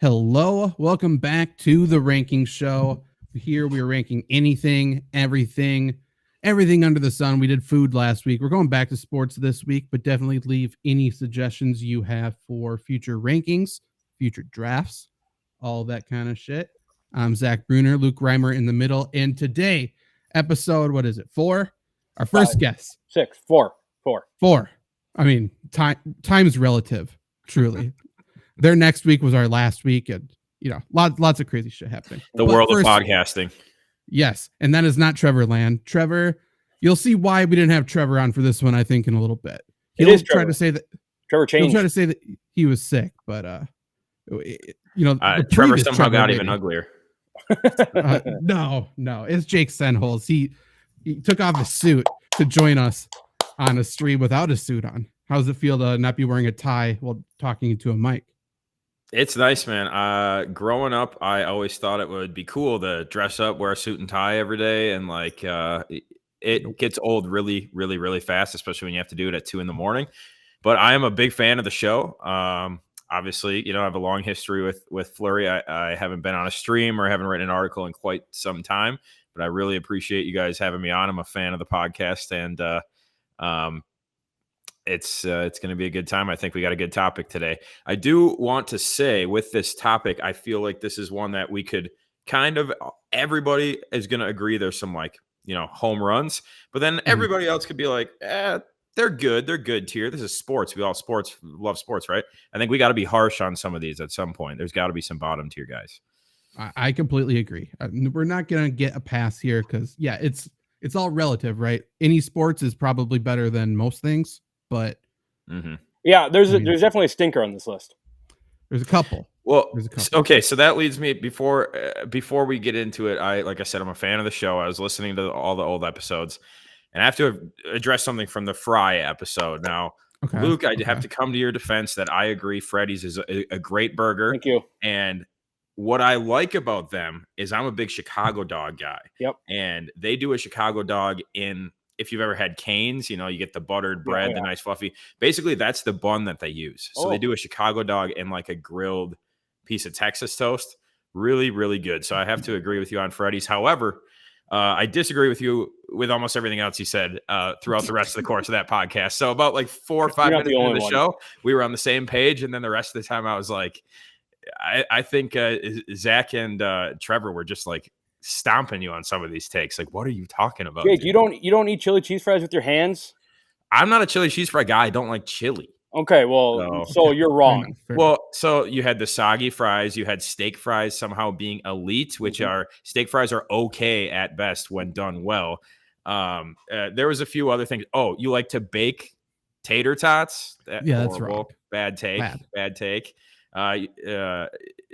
Hello, welcome back to the ranking show. Here we are ranking anything, everything under the sun. We did food last week. We're going back to sports this week, but definitely leave any suggestions you have for future rankings, future drafts, all that kind of shit. I'm Zach Bruner, Luke Reimer in the middle, and today, episode, what is it, 4? Our first guess. 6, 4. 4. I mean, time's relative, truly. Their next week was our last week, and lots of crazy shit happening. The world of podcasting. Yes, and that is not Trevor Land. Trevor, you'll see why we didn't have Trevor on for this one, I think, in a little bit. He'll try to say that Trevor changed. He'll try to say that he was sick, but Trevor somehow got even uglier. No, it's Jake Senholz. He took off his suit to join us on a stream without a suit on. How does it feel to not be wearing a tie while talking into a mic? It's nice, man. Growing up, I always thought it would be cool to dress up, wear a suit and tie every day, and it gets old really, really, really fast, especially when you have to do it at 2 a.m. But I am a big fan of the show. Obviously, I have a long history with Flurry. I haven't been on a stream or haven't written an article in quite some time, but I really appreciate you guys having me on. I'm a fan of the podcast, and it's going to be a good time. I think we got a good topic today. I do want to say with this topic, I feel like this is one that we could everybody is going to agree there's some home runs, but then everybody else could be like, they're good. They're good tier. This is sports. We all love sports, right? I think we got to be harsh on some of these at some point. There's got to be some bottom tier guys. I completely agree. We're not going to get a pass here because it's all relative, right? Any sports is probably better than most things. But there's definitely a stinker on this list. There's a couple. Well, okay, so that leads me before we get into it. Like I said, I'm a fan of the show. I was listening to all the old episodes, and I have to address something from the Fry episode. Now, Luke, I have to come to your defense that I agree Freddy's is a great burger. Thank you. And what I like about them is I'm a big Chicago dog guy. Yep. And they do a Chicago dog in. If you've ever had Cane's, you get the buttered bread, the nice fluffy. Basically, that's the bun that they use. So they do a Chicago dog in like a grilled piece of Texas toast. Really, really good. So I have to agree with you on Freddy's. However, I disagree with you with almost everything else you said throughout the rest of the course of that podcast. So about 4 or 5 minutes into the show, we were on the same page. And then the rest of the time I was like, I think Zach and Trevor were just stomping you on some of these takes. What are you talking about? Jake, you don't eat chili cheese fries with your hands? I'm not a chili cheese fry guy. I don't like chili. Okay, well, so you're wrong. Well, so you had the soggy fries, you had steak fries somehow being elite, which are steak fries are okay at best when done well. There was a few other things. Oh, you like to bake tater tots? That's right. Bad take.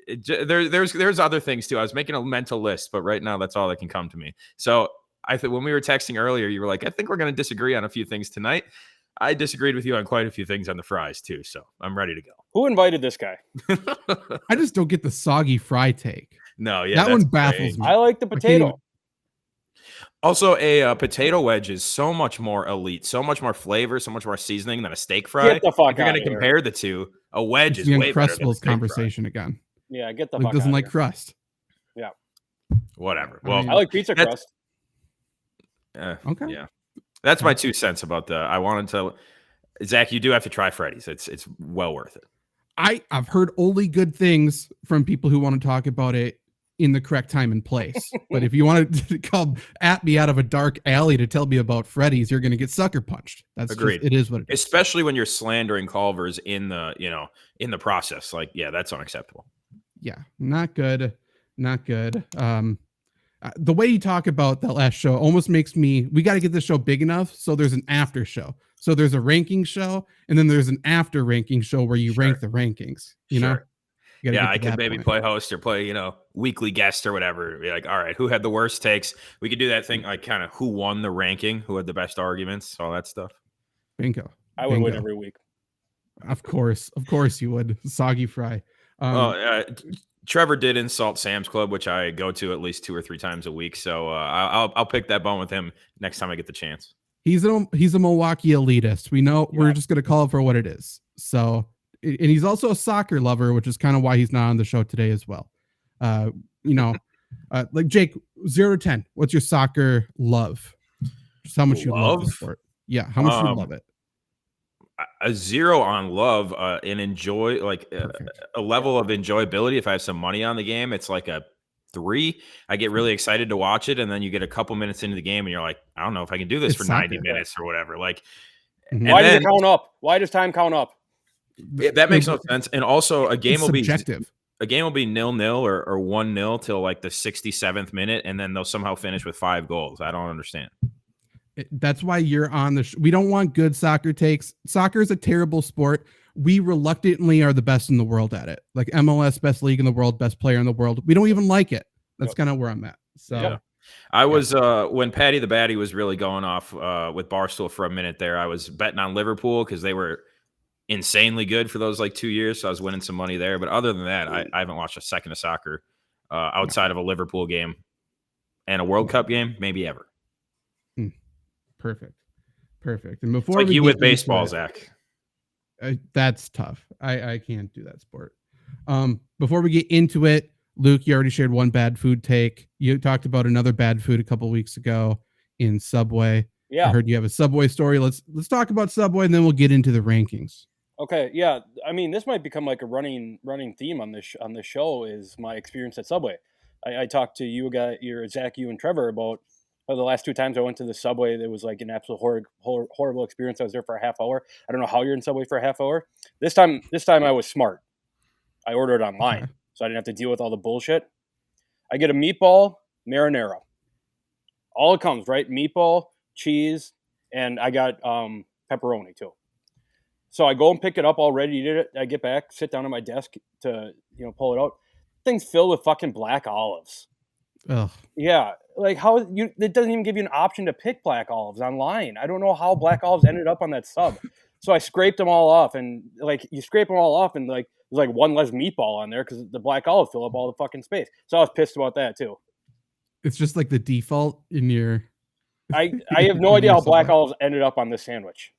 There's other things too. I was making a mental list, but right now that's all that can come to me. So I think when we were texting earlier, you were like, I think we're going to disagree on a few things tonight. I disagreed with you on quite a few things on the fries too. So I'm ready to go. Who invited this guy? I just don't get the soggy fry take. No, yeah. That one baffles me. I like the potato. Also, a potato wedge is so much more elite, so much more flavor, so much more seasoning than a steak fry. Get the fuck if you're going to compare the two, a wedge is way better than a steak conversation fry. Again. Yeah, get the fuck doesn't out like here. Crust. Yeah. Whatever. Well, I like pizza crust. Okay. Yeah. That's my 2 cents about I wanted to. Zach, you do have to try Freddy's. It's well worth it. I've heard only good things from people who want to talk about it in the correct time and place. But if you want to come at me out of a dark alley to tell me about Freddy's, you're going to get sucker punched. That's agreed. It is what it is. Especially when you're slandering Culver's in the process. That's unacceptable. Yeah, not good. Not good. The way you talk about that last show almost makes me, we got to get this show big enough. So there's an after show. So there's a ranking show and then there's an after ranking show where you rank the rankings, you know? Yeah, I could maybe play host or play, weekly guest or whatever. Be like, all right, who had the worst takes? We could do that thing, kind of who won the ranking, who had the best arguments, all that stuff. Bingo. I would win every week. Of course you would. Soggy fry. Trevor did insult Sam's Club, which I go to at least 2 or 3 times a week. So I'll pick that bone with him next time I get the chance. He's a Milwaukee elitist. We know. We're just going to call it for what it is. So and he's also a soccer lover, which is kind of why he's not on the show today as well. Like Jake, 0 to 10, what's your soccer love? Just how much you love the sport. Yeah, how much you love it. A 0 on love, and enjoy, like a level of enjoyability. If I have some money on the game, it's like a 3. I get really excited to watch it, and then you get a couple minutes into the game, and you're like, I don't know if I can do this for 90 minutes or whatever. Like, why does it count up? Why does time count up? That makes no sense. And also, a game will subjective. A game will be 0-0 or 1-0 till like the 67th minute, and then they'll somehow finish with 5 goals. I don't understand. That's why you're on the we don't want good soccer takes. Soccer is a terrible sport. We reluctantly are the best in the world at it. Like MLS, best league in the world, best player in the world. We don't even like it. That's kind of where I'm at. So I was when Patty the Batty was really going off with Barstool for a minute there, I was betting on Liverpool because they were insanely good for those like 2 years. So I was winning some money there. But other than that, I haven't watched a second of soccer outside of a Liverpool game and a World Cup game, maybe ever. Perfect. And before it's like you with baseball, Zach. That's tough. I can't do that sport. Before we get into it, Luke, you already shared one bad food take. You talked about another bad food a couple weeks ago in Subway. Yeah, I heard you have a Subway story. Let's talk about Subway, and then we'll get into the rankings. Okay, yeah. I mean, this might become like a running theme on this show is my experience at Subway. I talked to Zach, you and Trevor about the last 2 times I went to the Subway. It was like an absolute horrible experience. I was there for a half hour. I don't know how you're in Subway for a half hour. This time I was smart. I ordered online, so I didn't have to deal with all the bullshit. I get a meatball marinara. All it comes, right? Meatball, cheese, and I got pepperoni too. So I go and pick it up all ready to eat it. I get back, sit down at my desk to pull it out. Thing's filled with fucking black olives. Ugh. Yeah, like it doesn't even give you an option to pick black olives online. I don't know how black olives ended up on that sub. So I scraped them all off, and like you scrape them all off, and like there's like one less meatball on there because the black olives fill up all the fucking space. So I was pissed about that too. It's just like the default in your. I have no idea how black olives ended up on this sandwich.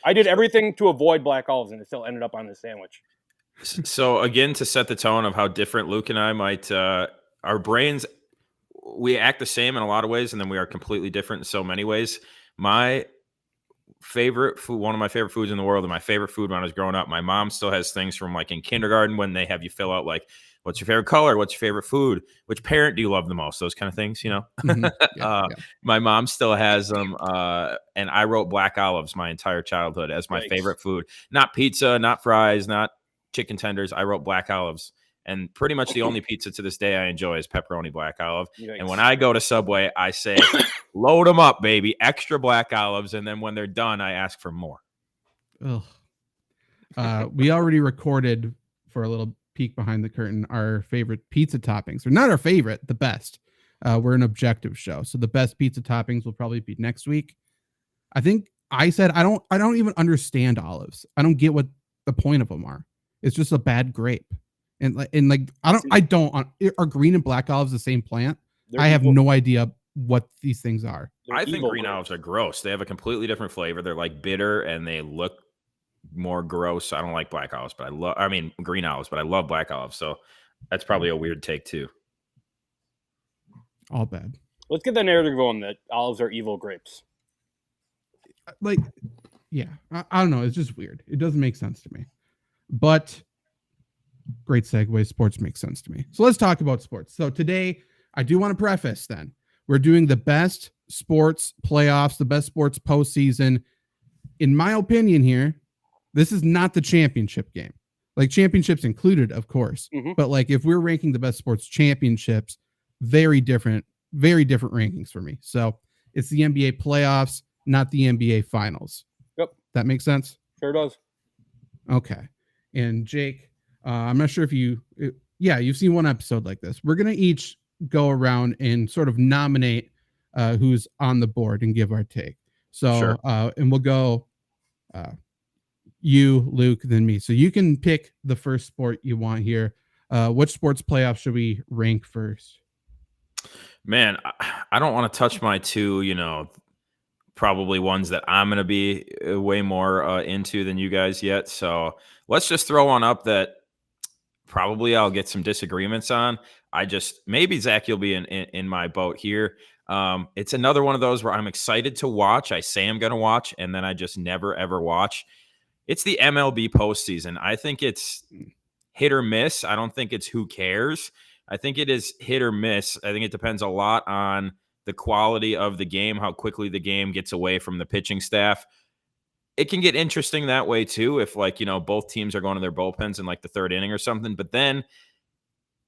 I did everything to avoid black olives, and it still ended up on this sandwich. So again, to set the tone of how different Luke and I might, our brains, we act the same in a lot of ways, and then we are completely different in so many ways. My favorite food, one of my favorite foods in the world, and my favorite food when I was growing up, my mom still has things from like in kindergarten when they have you fill out like, what's your favorite color? What's your favorite food? Which parent do you love the most? Those kind of things, Mm-hmm. Yeah. My mom still has them. And I wrote black olives my entire childhood as my favorite food. Not pizza, not fries, not chicken tenders. I wrote black olives. And pretty much the only pizza to this day I enjoy is pepperoni black olive. Yikes. And when I go to Subway, I say, load them up, baby. Extra black olives. And then when they're done, I ask for more. We already recorded for a little peek behind the curtain our favorite pizza toppings. Or not our favorite, the best. We're an objective show. So the best pizza toppings will probably be next week. I think I said I don't even understand olives. I don't get what the point of them are. It's just a bad grape. And like I don't are green and black olives the same plant? I have no idea what these things are. I think green olives are gross. They have a completely different flavor. They're like bitter and they look more gross. I don't like black olives, but I mean green olives, but I love black olives. So that's probably a weird take too. All bad. Let's get the narrative going that olives are evil grapes. Like, yeah, I don't know. It's just weird. It doesn't make sense to me. But great segue. Sports makes sense to me. So let's talk about sports. So today, I do want to preface then. We're doing the best sports playoffs, the best sports postseason. In my opinion here, this is not the championship game. Like championships included, of course. Mm-hmm. But like if we're ranking the best sports championships, very different rankings for me. So it's the NBA playoffs, not the NBA finals. Yep. That makes sense? Sure does. Okay. And Jake, I'm not sure if you've seen one episode like this. We're going to each go around and sort of nominate who's on the board and give our take. So, sure. And we'll go you, Luke, then me. So you can pick the first sport you want here. Which sports playoff should we rank first? Man, I don't want to touch my two, probably ones that I'm going to be way more into than you guys yet. So let's just throw one up that probably I'll get some disagreements on. Maybe Zach, you'll be in my boat here. It's another one of those where I'm excited to watch. I say I'm going to watch, and then I just never ever watch. It's the MLB postseason. I think it's hit or miss. I don't think it's who cares. I think it is hit or miss. I think it depends a lot on the quality of the game, how quickly the game gets away from the pitching staff. It can get interesting that way too, if both teams are going to their bullpens in like the third inning or something. But then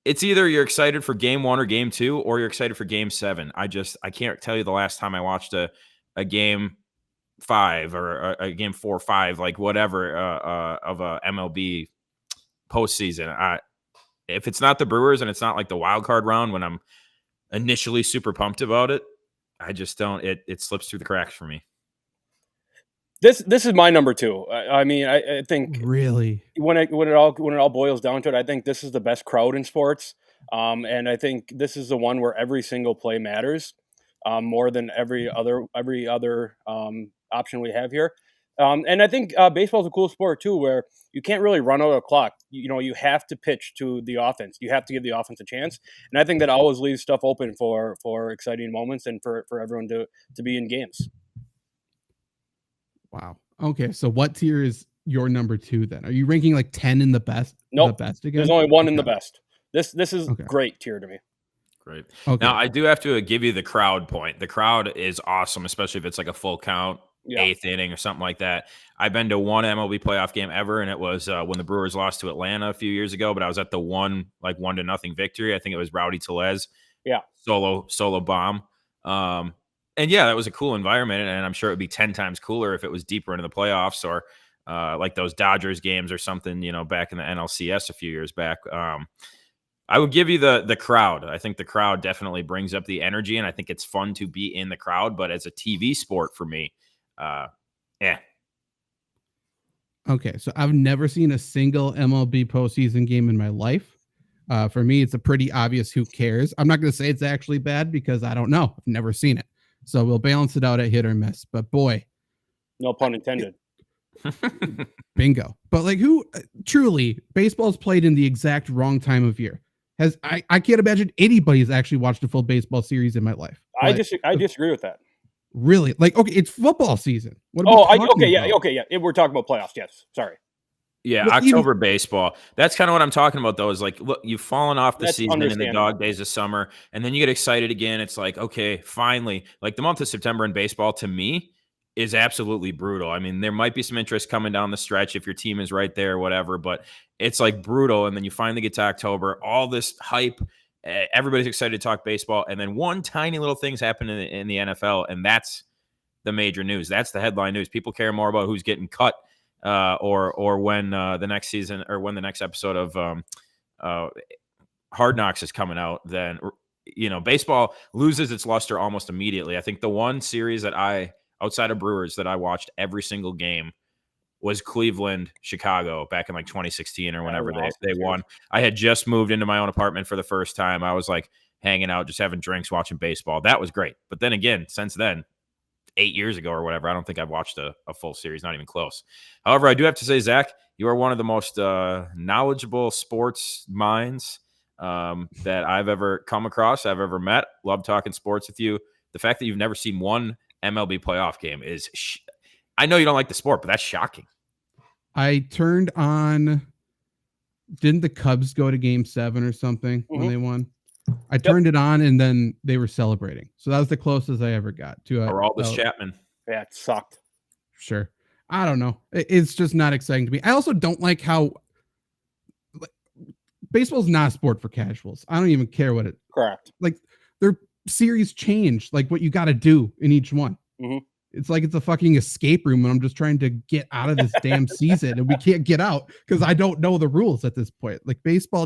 it's either you're excited for game 1 or game 2, or you're excited for game 7. I can't tell you the last time I watched a game 5 or a game 4 or 5, like whatever, of a MLB postseason. If it's not the Brewers and it's not like the wild card round when I'm initially super pumped about it, I just don't. It slips through the cracks for me. This is my number 2. I think Really, when it all boils down to it, I think this is the best crowd in sports, and I think this is the one where every single play matters more than every other option we have here. And I think baseball is a cool sport too, where you can't really run out of clock. You have to pitch to the offense. You have to give the offense a chance, and I think that always leaves stuff open for exciting moments and for everyone to be in games. wow. Okay, so what tier is your number 2 then? Are you ranking like 10 in the best? Nope. The best again? There's only one in the best. This is Okay. great tier to me. Great. Okay. Now, I do have to give you the crowd point. The crowd is awesome, especially if it's like a full count, Yeah. 8th inning or something like that. I've been to one MLB playoff game ever, and it was when the Brewers lost to Atlanta a few years ago, but I was at the 1-0 victory. I think it was Rowdy Tellez. Yeah. Solo bomb. And yeah, that was a cool environment, and I'm sure it would be 10 times cooler if it was deeper into the playoffs or like those Dodgers games or something, back in the NLCS a few years back. I would give you the crowd. I think the crowd definitely brings up the energy, and I think it's fun to be in the crowd. But as a TV sport for me, yeah. Okay, so I've never seen a single MLB postseason game in my life. For me, it's a pretty obvious who cares. I'm not going to say it's actually bad because I don't know. I've never seen it. So we'll balance it out at hit or miss. But boy, no pun intended. Bingo. But like who truly baseball's played in the exact wrong time of year. I can't imagine anybody's actually watched a full baseball series in my life. I disagree with that. Really? Like, okay, it's football season. We're talking about playoffs. Yes. Sorry. Yeah, well, October baseball. That's kind of what I'm talking about, though, is like, look, you've fallen off the season in the dog days of summer, and then you get excited again. It's like, okay, finally. Like the month of September in baseball, to me, is absolutely brutal. I mean, there might be some interest coming down the stretch if your team is right there or whatever, but it's like brutal. And then you finally get to October, all this hype. Everybody's excited to talk baseball. And then one tiny little thing's happening in the NFL, and that's the major news. That's the headline news. People care more about who's getting cut or when the next season or when the next episode of Hard Knocks is coming out, then, baseball loses its luster almost immediately. I think the one series that outside of Brewers that I watched every single game was Cleveland, Chicago back in like 2016 or whenever they won. I had just moved into my own apartment for the first time. I was like hanging out, just having drinks, watching baseball. That was great. But then again, since then, 8 years ago or whatever, I don't think I've watched a full series, not even close. However, I do have to say, Zach, you are one of the most knowledgeable sports minds that I've ever come across, I've ever met. Love talking sports with you. The fact that you've never seen one MLB playoff game is, I know you don't like the sport, but that's shocking. I turned on, didn't the Cubs go to game 7 or something when they won? I turned it on and then they were celebrating. So that was the closest I ever got to it. Aroldis Chapman. Yeah, it sucked. Sure. I don't know. It's just not exciting to me. I also don't like how baseball's not a sport for casuals. I don't even care what it. Correct. Like their series change, like what you got to do in each one. Mm-hmm. It's like it's a fucking escape room and I'm just trying to get out of this damn season and we can't get out because I don't know the rules at this point. Like baseball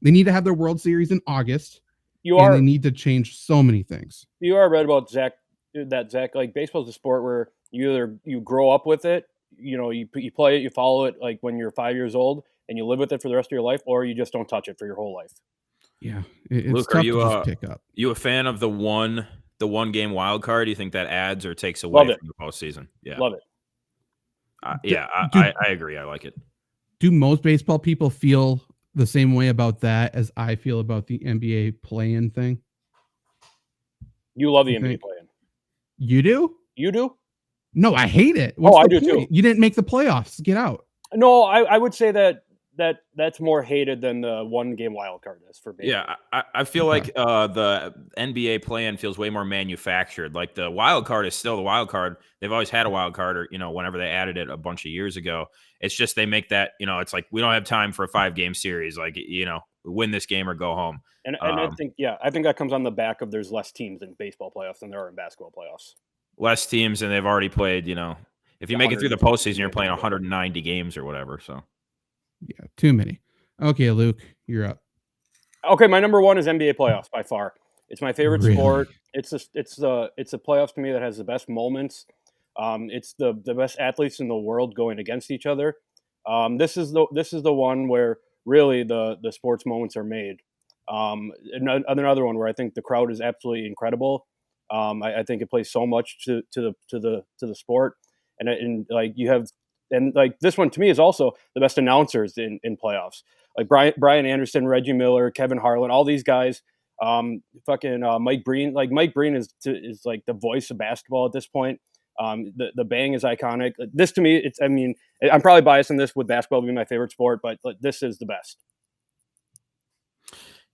they need to have their World Series in August. They need to change so many things. You are right about Zach. Like baseball is a sport where you grow up with it, you play it, you follow it like when you're 5 years old and you live with it for the rest of your life, or you just don't touch it for your whole life. Yeah. It's Luke, tough are you to just pick up. You a fan of the one the 1 game wild card? Do you think that adds or takes away Love it. from the postseason? Yeah. Love it. I agree. I like it. Do most baseball people feel the same way about that as I feel about the NBA play-in thing? You love the You NBA think? play-in. You do? You do? No, I hate it. What's I the do point? too. You didn't make the playoffs. Get out. No, I would say that's more hated than the 1 game wild card is for me. Yeah, I feel like the NBA play-in feels way more manufactured. Like the wild card is still the wild card. They've always had a wild card, or whenever they added it a bunch of years ago. It's just they make that it's like we don't have time for a 5-game series. Like win this game or go home. And I think that comes on the back of there's less teams in baseball playoffs than there are in basketball playoffs. Less teams, and they've already played. If you make it through the postseason, you're playing 190 games or whatever. So yeah, too many. Okay, Luke, you're up. Okay, my number 1 is NBA playoffs by far. It's my favorite Really? sport. It's the playoffs to me that has the best moments. It's the best athletes in the world going against each other. This is the one where really the sports moments are made. Another one where I think the crowd is absolutely incredible. I think it plays so much to the sport, and like you have, and like this one to me is also the best announcers in playoffs. Like Brian Anderson, Reggie Miller, Kevin Harlan, all these guys. Mike Breen. Like Mike Breen is like the voice of basketball at this point. The bang is iconic. This to me, I'm probably biased in this with basketball being my favorite sport, but this is the best.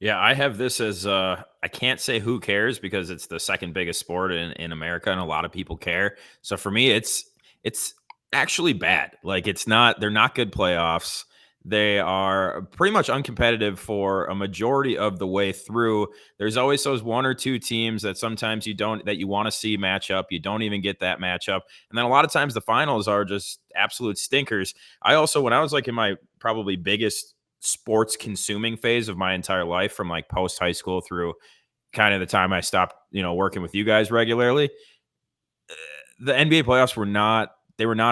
Yeah, I have this as I can't say who cares because it's the second biggest sport in America, and a lot of people care. So for me, it's actually bad. Like they're not good playoffs. They are pretty much uncompetitive for a majority of the way through. There's always those 1 or 2 teams that sometimes that you want to see match up. You don't even get that matchup. And then a lot of times the finals are just absolute stinkers. I also, when I was like in my probably biggest sports consuming phase of my entire life, from like post high school through kind of the time I stopped, working with you guys regularly, the NBA playoffs were not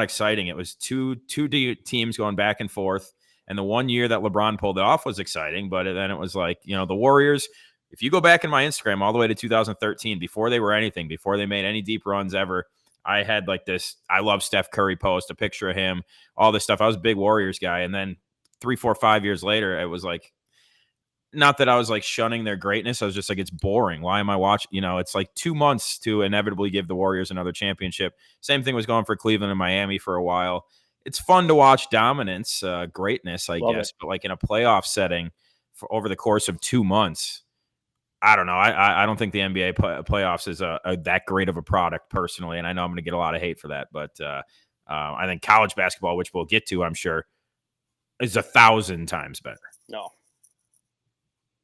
exciting. It was two teams going back and forth. And the one year that LeBron pulled it off was exciting, but then it was like, the Warriors, if you go back in my Instagram all the way to 2013, before they were anything, before they made any deep runs ever, I had like this, I love Steph Curry post, a picture of him, all this stuff. I was a big Warriors guy. And then 3, 4, 5 years later, it was like, not that I was like shunning their greatness. I was just like, it's boring. Why am I watching? It's like 2 months to inevitably give the Warriors another championship. Same thing was going for Cleveland and Miami for a while. It's fun to watch dominance, greatness, I Love guess. it. But like in a playoff setting for over the course of 2 months, I don't know. I don't think the NBA playoffs is that great of a product personally. And I know I'm going to get a lot of hate for that. But I think college basketball, which we'll get to, I'm sure, is 1,000 times better. No.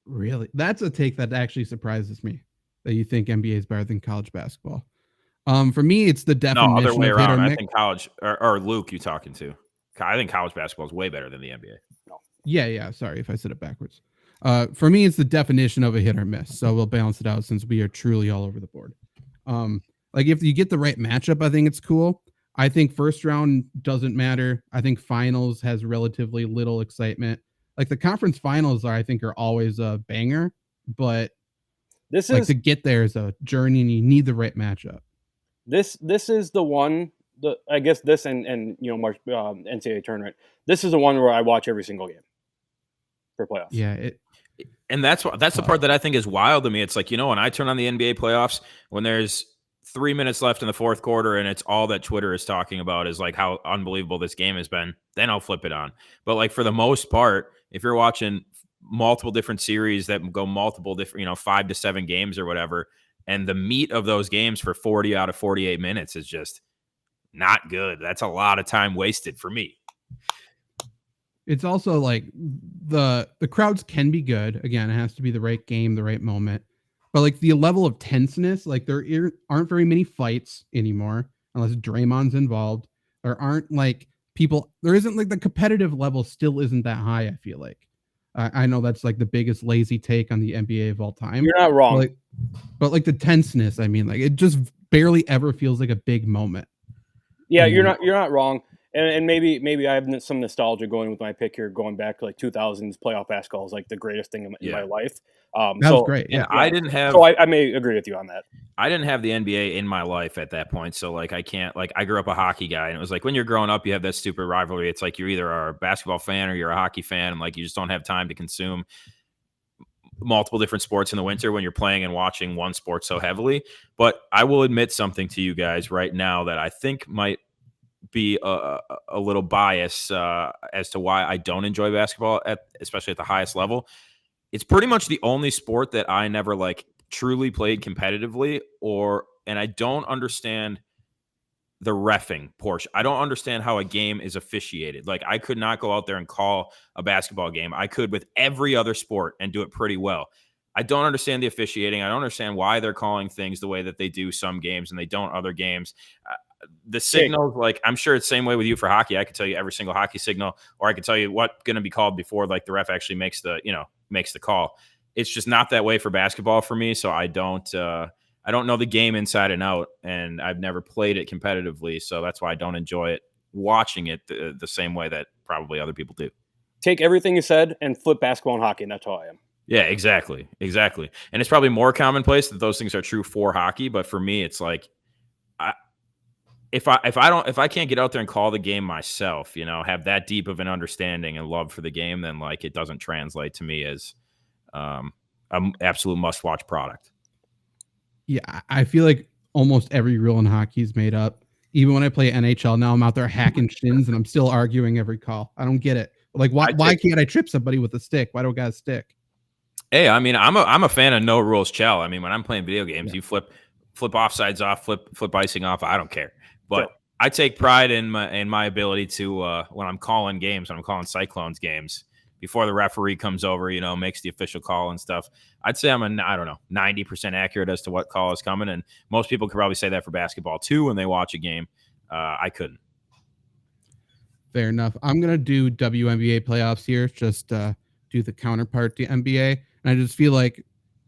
Really? That's a take that actually surprises me, that you think NBA is better than college basketball. For me, it's the definition No, other way of hit or around. I miss. think college, or Luke, you talking to? I think college basketball is way better than the NBA. No. Yeah. Sorry if I said it backwards. For me, it's the definition of a hit or miss. So we'll balance it out since we are truly all over the board. Like if you get the right matchup, I think it's cool. I think first round doesn't matter. I think finals has relatively little excitement. Like the conference finals are always a banger, but to get there is a journey and you need the right matchup. This is the one. I guess this and NCAA tournament. This is the one where I watch every single game for playoffs. Yeah, and that's the part that I think is wild to me. It's like, when I turn on the NBA playoffs, when there's 3 minutes left in the fourth quarter and it's all that Twitter is talking about is like how unbelievable this game has been, then I'll flip it on. But like for the most part, if you're watching multiple different series that go multiple different, 5 to 7 games or whatever, and the meat of those games for 40 out of 48 minutes is just not good. That's a lot of time wasted for me. It's also like the crowds can be good. Again, it has to be the right game, the right moment. But like the level of tenseness, like there aren't very many fights anymore unless Draymond's involved. There aren't like there isn't like the competitive level still isn't that high, I feel like. I know that's like the biggest lazy take on the NBA of all time. You're not wrong. But like the tenseness, like it just barely ever feels like a big moment. Yeah, you're not wrong. And maybe I have some nostalgia going with my pick here, going back to like 2000s playoff basketball is like the greatest thing in my life. That was great. Yeah, I didn't have. So I may agree with you on that. I didn't have the NBA in my life at that point. So like I can't like I grew up a hockey guy, and it was like when you're growing up, you have that stupid rivalry. It's like you're either a basketball fan or you're a hockey fan, and like you just don't have time to consume multiple different sports in the winter when you're playing and watching one sport so heavily. But I will admit something to you guys right now that I think might be a little bias as to why I don't enjoy basketball especially at the highest level. It's pretty much the only sport that I never like truly played competitively, and I don't understand the reffing portion. I don't understand how a game is officiated. Like I could not go out there and call a basketball game. I could with every other sport and do it pretty well. I don't understand the officiating. I don't understand why they're calling things the way that they do some games and they don't other games. The signals, like I'm sure it's the same way with you for hockey. I could tell you every single hockey signal, or I could tell you what's going to be called before like the ref actually makes the call. It's just not that way for basketball for me. So I don't know the game inside and out, and I've never played it competitively. So that's why I don't enjoy it watching it the same way that probably other people do. Take everything you said and flip basketball and hockey, and that's how I am. Yeah, exactly. And it's probably more commonplace that those things are true for hockey, but for me, it's like if I can't get out there and call the game myself, have that deep of an understanding and love for the game, then like it doesn't translate to me as an absolute must-watch product. Yeah, I feel like almost every rule in hockey is made up. Even when I play NHL now, I'm out there hacking shins and I'm still arguing every call. I don't get it. Like, why can't I trip somebody with a stick? Why do I got a stick? Hey, I mean, I'm a fan of no rules chell. I mean, when I'm playing video games, you flip offsides off, flip icing off. I don't care. But sure. I take pride in my ability to when I'm calling games, when I'm calling Cyclones games, before the referee comes over, makes the official call and stuff. I'd say I'm 90% accurate as to what call is coming. And most people could probably say that for basketball too when they watch a game. I couldn't. Fair enough. I'm going to do WNBA playoffs here, just do the counterpart to NBA. And I just feel like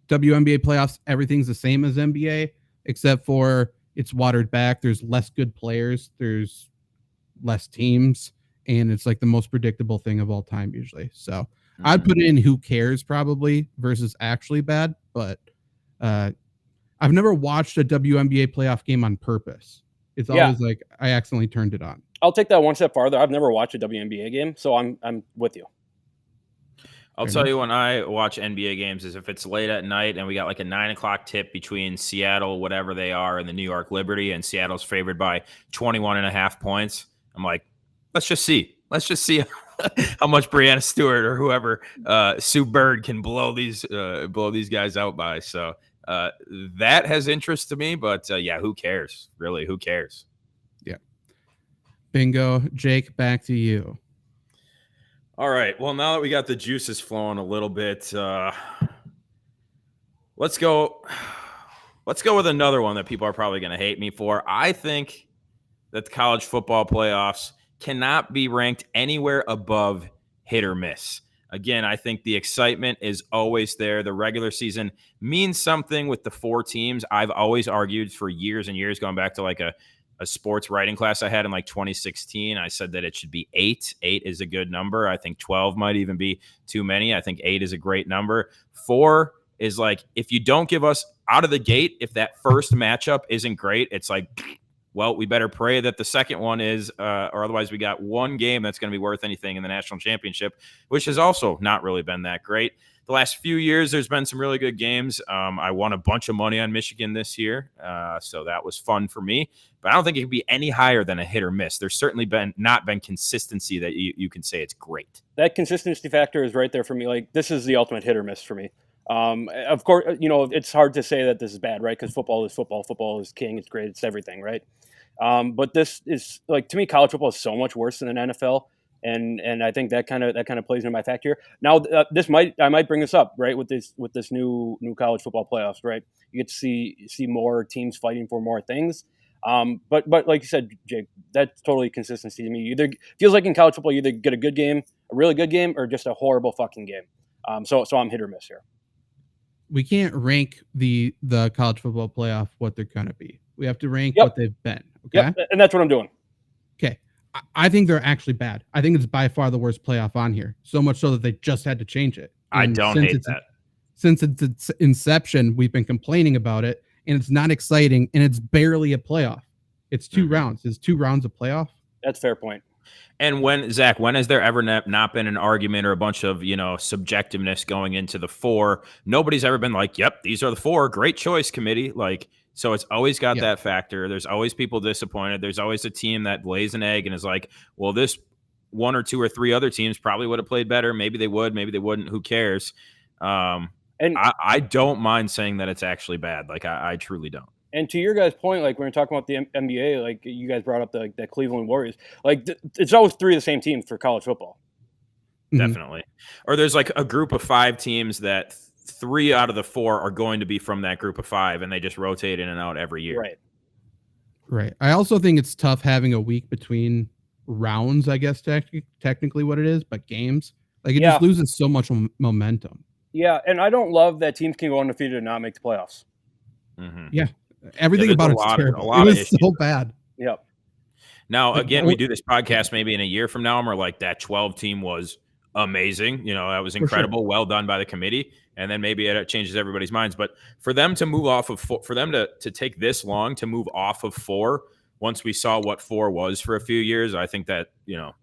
WNBA playoffs, everything's the same as NBA, except for it's watered back. There's less good players. There's less teams. And it's like the most predictable thing of all time usually. So I'd put in who cares probably versus actually bad. But I've never watched a WNBA playoff game on purpose. It's always like I accidentally turned it on. I'll take that one step farther. I've never watched a WNBA game, so I'm with you. I'll tell you when I watch NBA games is if it's late at night and we got like a 9:00 tip between Seattle, whatever they are, and the New York Liberty, and Seattle's favored by 21.5 points. I'm like, let's just see how much Breanna Stewart or whoever Sue Bird can blow these guys out by. So that has interest to me, but who cares? Really, who cares? Yeah. Bingo. Jake, back to you. All right. Well, now that we got the juices flowing a little bit, let's go with another one that people are probably going to hate me for. I think that the college football playoffs cannot be ranked anywhere above hit or miss. Again, I think the excitement is always there. The regular season means something with the 4 teams. I've always argued for years and years, going back to like a sports writing class I had in like 2016. I said that it should be 8. 8 is a good number. I think 12 might even be too many. I think 8 is a great number. 4 is like, if you don't give us out of the gate, if that first matchup isn't great, it's like, well, we better pray that the second one is, or otherwise we got one game that's going to be worth anything in the national championship, which has also not really been that great. The last few years, there's been some really good games. I won a bunch of money on Michigan this year, so that was fun for me. But I don't think it can be any higher than a hit or miss. There's certainly not been consistency that you can say it's great. That consistency factor is right there for me. Like, this is the ultimate hit or miss for me. Of course, it's hard to say that this is bad, right? Because football is football. Football is king. It's great. It's everything, right? But this is, like, to me, college football is so much worse than an NFL. And I think that kind of plays into my factor here. Now, I might bring this up, right, with this new college football playoffs, right? You get to see more teams fighting for more things. But like you said, Jake, that's totally consistency to me. Either feels like in college football, you either get a good game, a really good game, or just a horrible fucking game. So I'm hit or miss here. We can't rank the college football playoff what they're gonna be. We have to rank what they've been. Okay, and that's what I'm doing. Okay. I think they're actually bad. I think it's by far the worst playoff on here. So much so that they just had to change it. And I don't hate that. Since its inception, we've been complaining about it. and it's not exciting, and it's barely a playoff. It's 2 Mhm. rounds. Is 2 rounds a playoff? That's a fair point. And when has there ever not been an argument or a bunch of, subjectiveness going into the 4? Nobody's ever been like, yep, these are the 4. Great choice, committee. Like, so it's always got Yeah. that factor. There's always people disappointed. There's always a team that lays an egg and is like, well, this 1 or 2 or 3 other teams probably would have played better. Maybe they would, maybe they wouldn't. Who cares? And I don't mind saying that it's actually bad. Like, I truly don't. And to your guys' point, like when we're talking about the NBA, like you guys brought up the Cleveland Warriors, like it's always 3 of the same team for college football. Definitely. Or there's like a group of 5 teams that 3 out of the 4 are going to be from that group of 5, and they just rotate in and out every year. Right. I also think it's tough having a week between rounds, I guess, technically what it is, but games. Like, it just loses so much momentum. Yeah, and I don't love that teams can go undefeated and not make the playoffs. Mm-hmm. Yeah. Everything about it's terrible. It was so bad. Yep. Now, again, we do this podcast maybe in a year from now, and we're like, that 12 team was amazing. That was incredible. Sure. Well done by the committee. And then maybe it changes everybody's minds. But for them to move off of 4, for them to take this long to move off of 4, once we saw what 4 was for a few years, I think that,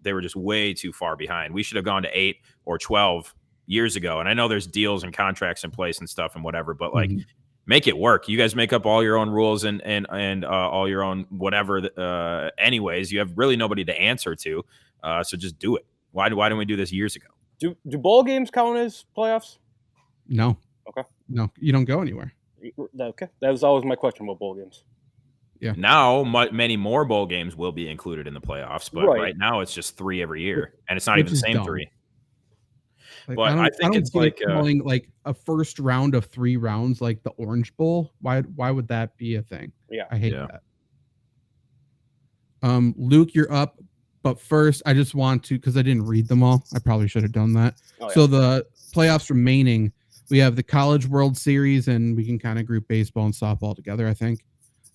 they were just way too far behind. We should have gone to 8 or 12 years ago. And I know there's deals and contracts in place and stuff and whatever, but like, make it work. You guys make up all your own rules and all your own whatever. Anyways, you have really nobody to answer to. So just do it. Why didn't we do this years ago? Do bowl games count as playoffs? No. Okay. No, you don't go anywhere. Okay. That was always my question about bowl games. Yeah. Now, many more bowl games will be included in the playoffs, but right now it's just 3 every year, and it's not even the same dumb. 3. Like, but I think it's like calling like a first round of 3 rounds, like the Orange Bowl. Why would that be a thing? Yeah, I hate that. Luke, you're up, but first I just want to, because I didn't read them all. I probably should have done that. So the playoffs remaining, we have the College World Series, and we can kind of group baseball and softball together, I think.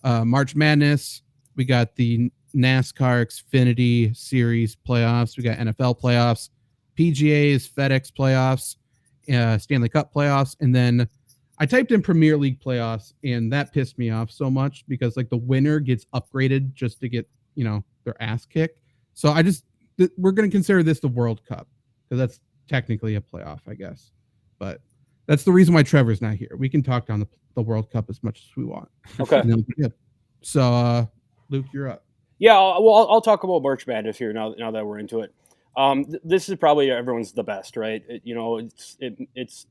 March Madness, we got the NASCAR Xfinity Series playoffs. We got NFL playoffs. PGA's FedEx playoffs, Stanley Cup playoffs, and then I typed in Premier League playoffs, and that pissed me off so much because like the winner gets upgraded just to get their ass kicked. So we're going to consider this the World Cup because that's technically a playoff, I guess. But that's the reason why Trevor's not here. We can talk down the World Cup as much as we want. Okay. So Luke, you're up. Yeah, well, I'll talk about March Madness here now that we're into it. This is probably everyone's the best, right? It's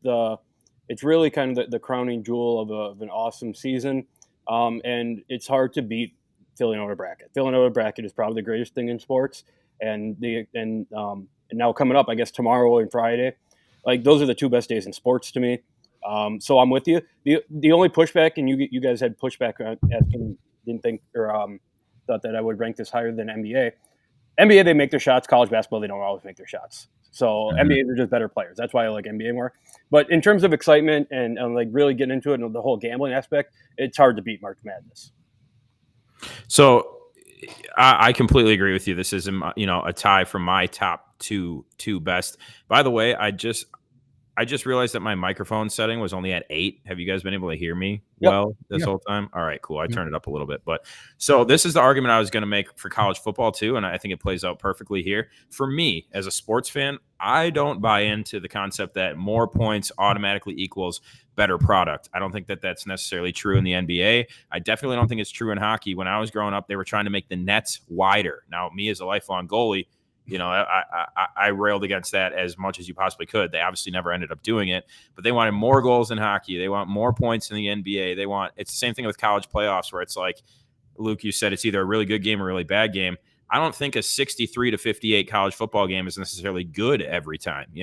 really kind of the crowning jewel of an awesome season, and it's hard to beat filling out a bracket. Filling out a bracket is probably the greatest thing in sports, and now coming up, I guess tomorrow and Friday, like those are the 2 best days in sports to me. So I'm with you. The only pushback, and you guys had pushback asking, didn't think or thought that I would rank this higher than NBA. NBA, they make their shots. College basketball, they don't always make their shots. So NBA, they're just better players. That's why I like NBA more. But in terms of excitement and like really getting into it and the whole gambling aspect, it's hard to beat March Madness. So I completely agree with you. This is a tie for my top two best. By the way, I just realized that my microphone setting was only at 8. Have you guys been able to hear me well this whole time? All right, cool. I turned it up a little bit. But so this is the argument I was going to make for college football too, and I think it plays out perfectly here. For me, as a sports fan, I don't buy into the concept that more points automatically equals better product. I don't think that that's necessarily true in the NBA. I definitely don't think it's true in hockey. When I was growing up, they were trying to make the nets wider. Now, me as a lifelong goalie, I railed against that as much as you possibly could. They obviously never ended up doing it, but they wanted more goals in hockey. They want more points in the NBA. It's the same thing with college playoffs where it's like, Luke, you said it's either a really good game or a really bad game. I don't think a 63-58 college football game is necessarily good every time,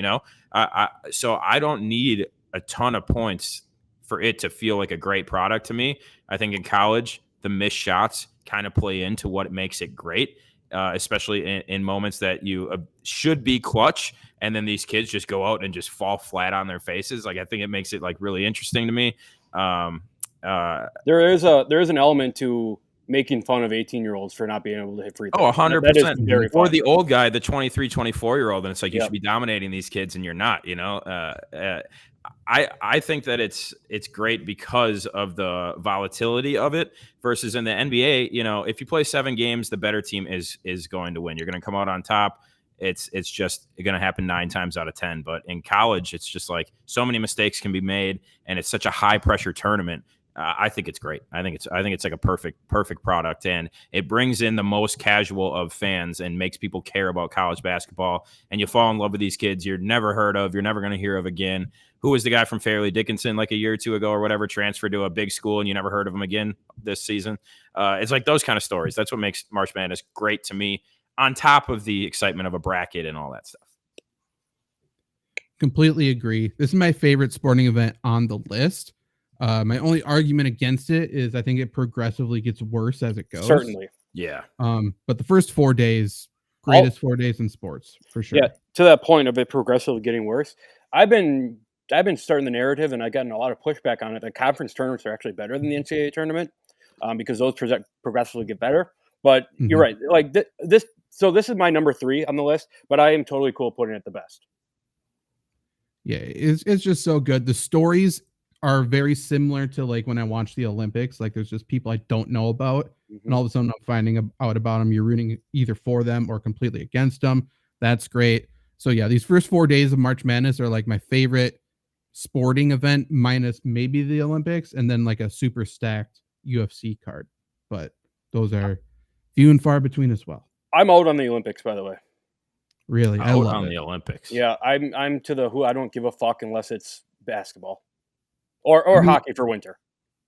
so I don't need a ton of points for it to feel like a great product to me. I think in college, the missed shots kind of play into what makes it great. Especially in moments that you should be clutch, and then these kids just go out and just fall flat on their faces. Like I think it makes it like really interesting to me. There is an element to making fun of 18-year-olds for not being able to hit free throws. 100%. Or the old guy, the 23, 24-year-old, and it's like you should be dominating these kids, and you're not. I think that it's great because of the volatility of it versus in the NBA, if you play 7 games, the better team is going to win. You're going to come out on top. It's just going to happen 9 times out of 10. But in college, it's just like so many mistakes can be made, and it's such a high pressure tournament. I think it's great. I think it's like a perfect product, and it brings in the most casual of fans and makes people care about college basketball. And you fall in love with these kids you're never heard of, you're never going to hear of again. Who was the guy from Fairleigh Dickinson like a year or two ago or whatever, transferred to a big school and you never heard of him again this season? It's like those kind of stories. That's what makes March Madness great to me, on top of the excitement of a bracket and all that stuff. Completely agree. This is my favorite sporting event on the list. My only argument against it is I think it progressively gets worse as it goes. Certainly. Yeah. But the first 4 days, greatest 4 days in sports for sure. Yeah, to that point of it progressively getting worse, I've been starting the narrative, and I've gotten a lot of pushback on it. The conference tournaments are actually better than the NCAA tournament because those progressively get better. But you're right. Like this, so this is my number 3 on the list, but I am totally cool putting it the best. Yeah, it's just so good. The stories are very similar to like when I watch the Olympics. Like there's just people I don't know about, and all of a sudden I'm finding out about them. You're rooting either for them or completely against them. That's great. So yeah, these first 4 days of March Madness are like my favorite sporting event, minus maybe the Olympics, and then like a super stacked UFC card. But those are few and far between as well. I'm out on the Olympics, by the way. Really, I love the Olympics. Yeah, I'm to the who I don't give a fuck unless it's basketball or hockey for winter.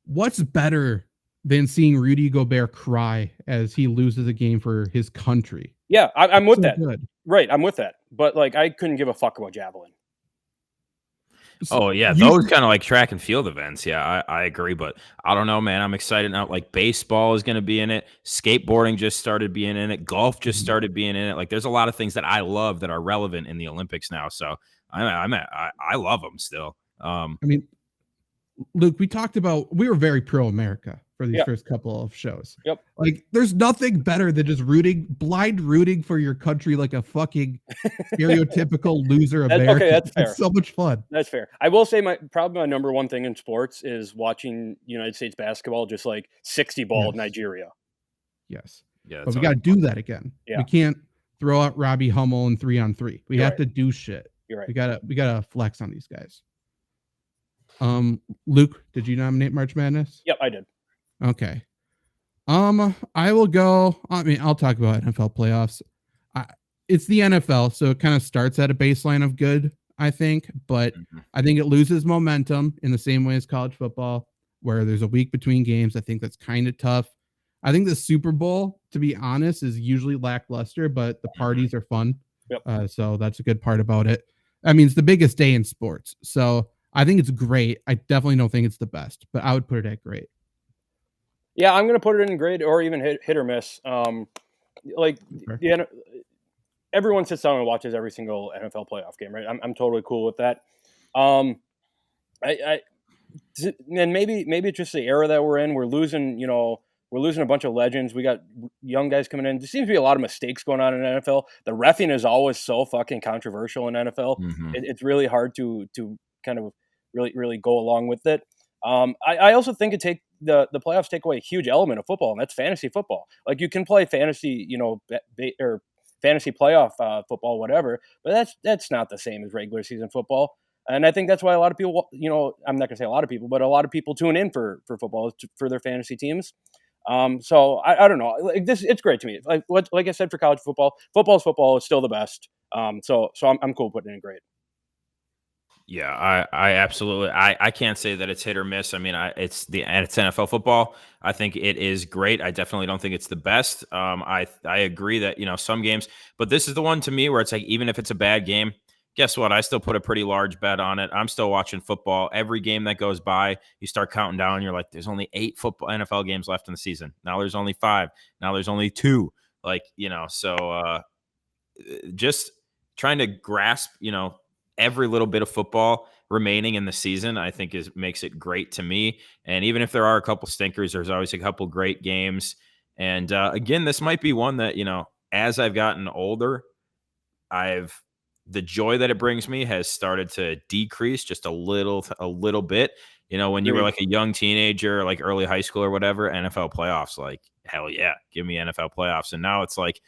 What's better than seeing Rudy Gobert cry as he loses a game for his country? Yeah, I'm with that. Good. Right, I'm with that. But like, I couldn't give a fuck about javelin. Oh yeah, those kind of like track and field events. Yeah, I agree, but I don't know, man. I'm excited now. Like baseball is going to be in it. Skateboarding just started being in it. Golf just started being in it. Like there's a lot of things that I love that are relevant in the Olympics now. So I love them still. I mean, Luke, we were very pro America for these first couple of shows. Yep. Like there's nothing better than just blind rooting for your country like a fucking stereotypical loser American. Okay, that's fair. It's so much fun. That's fair. I will say probably my number one thing in sports is watching United States basketball just like 60 ball Nigeria. Yes. Yeah. But we got to do that again. Yeah. We can't throw out Robbie Hummel in 3-on-3. We have to do shit. You're right. We gotta flex on these guys. Luke, did you nominate March Madness? Yep, I did. Okay. I will go. I mean, I'll talk about NFL playoffs. It's the NFL, so it kind of starts at a baseline of good, I think, but I think it loses momentum in the same way as college football, where there's a week between games. I think that's kind of tough. I think the Super Bowl, to be honest, is usually lackluster, but the parties are fun. Yep. So that's a good part about it. I mean, it's the biggest day in sports, so I think it's great. I definitely don't think it's the best, but I would put it at great. Yeah, I'm going to put it in great or even hit or miss. Everyone sits down and watches every single NFL playoff game, right? I'm totally cool with that. And maybe it's just the era that we're in. We're losing a bunch of legends. We got young guys coming in. There seems to be a lot of mistakes going on in NFL. The reffing is always so fucking controversial in NFL. It's really hard to kind of really go along with it. I also think the playoffs take away a huge element of football, and that's fantasy football. Like you can play fantasy, or fantasy playoff football, whatever, but that's not the same as regular season football. And I think that's why a lot of people, I'm not gonna say a lot of people, but a lot of people tune in for football for their fantasy teams. So I don't know. Like it's great to me. Like I said, for college football, football is still the best. So I'm cool putting it in great. Yeah, I absolutely. I can't say that it's hit or miss. I mean, it's NFL football. I think it is great. I definitely don't think it's the best. I agree that some games, but this is the one to me where it's like even if it's a bad game, guess what? I still put a pretty large bet on it. I'm still watching football. Every game that goes by, you start counting down. You're like, there's only 8 NFL games left in the season. Now there's only 5. Now there's only 2. So just trying to grasp, every little bit of football remaining in the season, I think makes it great to me. And even if there are a couple stinkers, there's always a couple great games. And again, this might be one that, as I've gotten older, I've the joy that it brings me has started to decrease just a little bit. You know, when you were Agreed. like a young teenager, like early high school or whatever, NFL playoffs, like hell yeah, give me NFL playoffs. And now it's like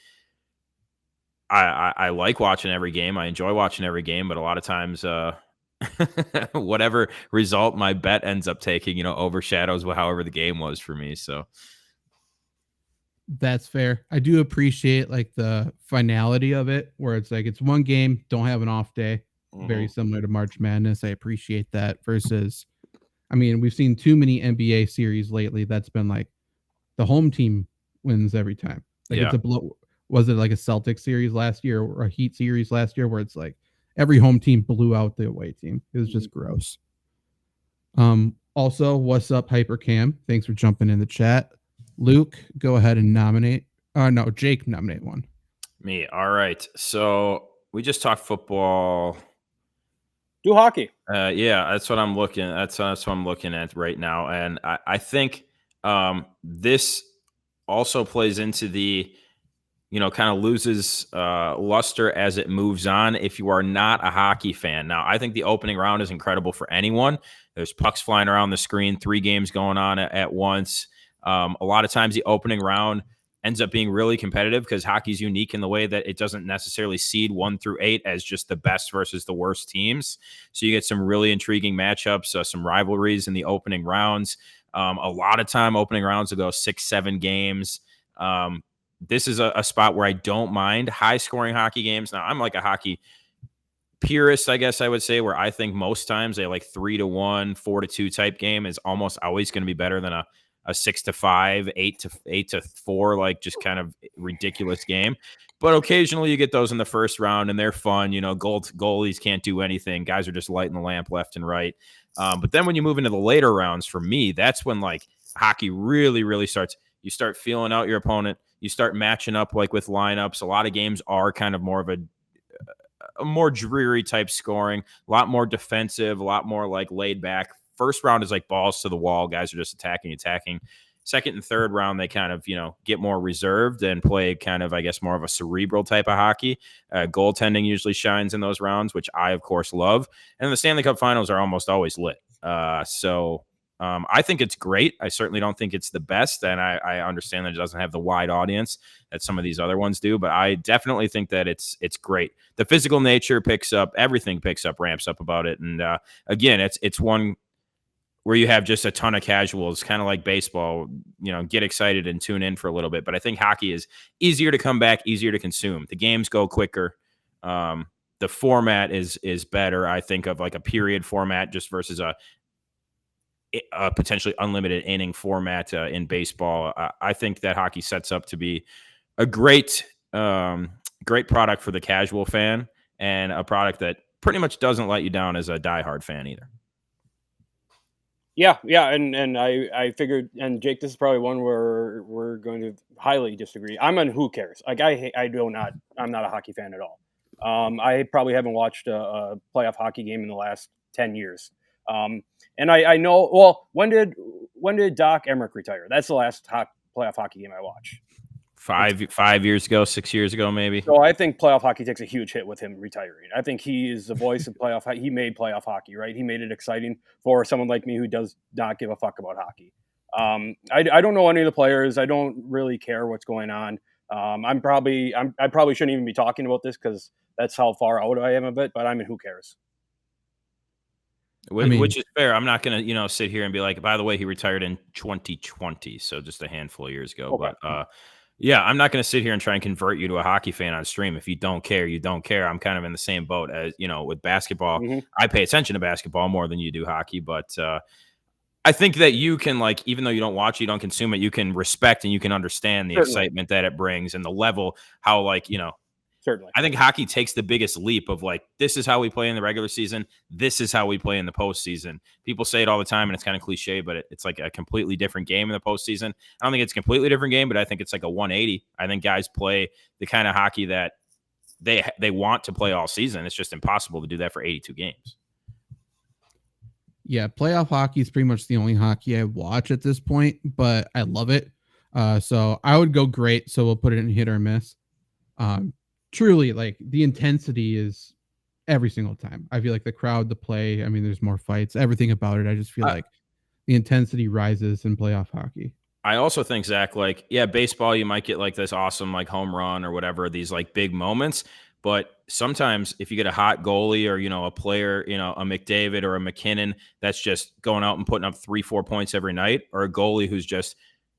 I like watching every game. I enjoy watching every game, but a lot of times whatever result my bet ends up taking, you know, overshadows however the game was for me. So That's fair. I do appreciate like the finality of it, where it's like it's one game, don't have an off day. Very similar to March Madness. I appreciate that. Versus, I mean, we've seen too many NBA series lately that's been like the home team wins every time. Like yeah. it's a blow. Was it like a Celtics series last year or a Heat series last year where it's like every home team blew out the away team? It was just gross. Also, what's up, Hypercam? Thanks for jumping in the chat. Luke, go ahead and nominate. No, Jake, nominate one. Me. All right. So we just talked football. Do hockey. Yeah, that's what I'm looking. That's what I'm looking at right now, and I think this also plays into the, you know, kind of loses luster as it moves on if you are not a hockey fan. Now, I think the opening round is incredible for anyone. There's pucks flying around the screen, 3 games going on at once. A lot of times the opening round ends up being really competitive because hockey's unique in the way that it doesn't necessarily seed 1 through 8 as just the best versus the worst teams. So you get some really intriguing matchups, some rivalries in the opening rounds. A lot of time opening rounds will go 6-7 games. This is a spot where I don't mind high scoring hockey games. Now, I'm like a hockey purist, I guess I would say, where I think most times a like 3-1, 4-2 type game is almost always going to be better than a 6-5, 8-4, like just kind of ridiculous game. But occasionally you get those in the first round and they're fun. You know, goalies can't do anything. Guys are just lighting the lamp left and right. But then when you move into the later rounds, for me, that's when like hockey really, really starts. You start feeling out your opponent. You start matching up like with lineups. A lot of games are kind of more of a more dreary type scoring, a lot more defensive, a lot more like laid back. First round is like balls to the wall. Guys are just attacking. Second and third round, they kind of, you know, get more reserved and play kind of, I guess, more of a cerebral type of hockey. Goaltending usually shines in those rounds, which I, of course, love. And the Stanley Cup finals are almost always lit. I think it's great. I certainly don't think it's the best. And I understand that it doesn't have the wide audience that some of these other ones do, but I definitely think that it's great. The physical nature picks up, everything picks up, ramps up about it. And again, it's one where you have just a ton of casuals, kind of like baseball, you know, get excited and tune in for a little bit. But I think hockey is easier to come back, easier to consume. The games go quicker. The format is better. I think of like a period format just versus a potentially unlimited inning format in baseball. I think that hockey sets up to be a great product for the casual fan and a product that pretty much doesn't let you down as a diehard fan either. Yeah, and I figured, and Jake, this is probably one where we're going to highly disagree. I'm on who cares. Like I'm not a hockey fan at all. I probably haven't watched a playoff hockey game in the last 10 years. And I know. Well, when did Doc Emmerich retire? That's the last playoff hockey game I watched. 5 years ago, 6 years ago, maybe. So I think playoff hockey takes a huge hit with him retiring. I think he is the voice of playoff hockey. He made playoff hockey, right? He made it exciting for someone like me who does not give a fuck about hockey. I don't know any of the players. I don't really care what's going on. I probably shouldn't even be talking about this because that's how far out I am of it. But I mean, who cares? Which is fair. I'm not going to, sit here and be like, by the way, he retired in 2020, so just a handful of years ago. Okay. But yeah, I'm not going to sit here and try and convert you to a hockey fan on stream. If you don't care, you don't care. I'm kind of in the same boat as, with basketball. Mm-hmm. I pay attention to basketball more than you do hockey, but I think that you can, like, even though you don't watch it, you don't consume it, you can respect and you can understand the excitement that it brings and the level, how, like, Certainly. I think hockey takes the biggest leap of like, this is how we play in the regular season. This is how we play in the postseason. People say it all the time and it's kind of cliche, but it's like a completely different game in the postseason. I don't think it's a completely different game, but I think it's like a 180. I think guys play the kind of hockey that they want to play all season. It's just impossible to do that for 82 games. Yeah, playoff hockey is pretty much the only hockey I watch at this point, but I love it. So I would go great. So we'll put it in hit or miss. Truly, like, the intensity is every single time. I feel like the crowd, the play, I mean, there's more fights, everything about it. I just feel like the intensity rises in playoff hockey. I also think, Zach, like, yeah, baseball, you might get like this awesome like home run or whatever, these like big moments. But sometimes if you get a hot goalie or, a player, a McDavid or a McKinnon that's just going out and putting up 3-4 points every night, or a goalie who's just,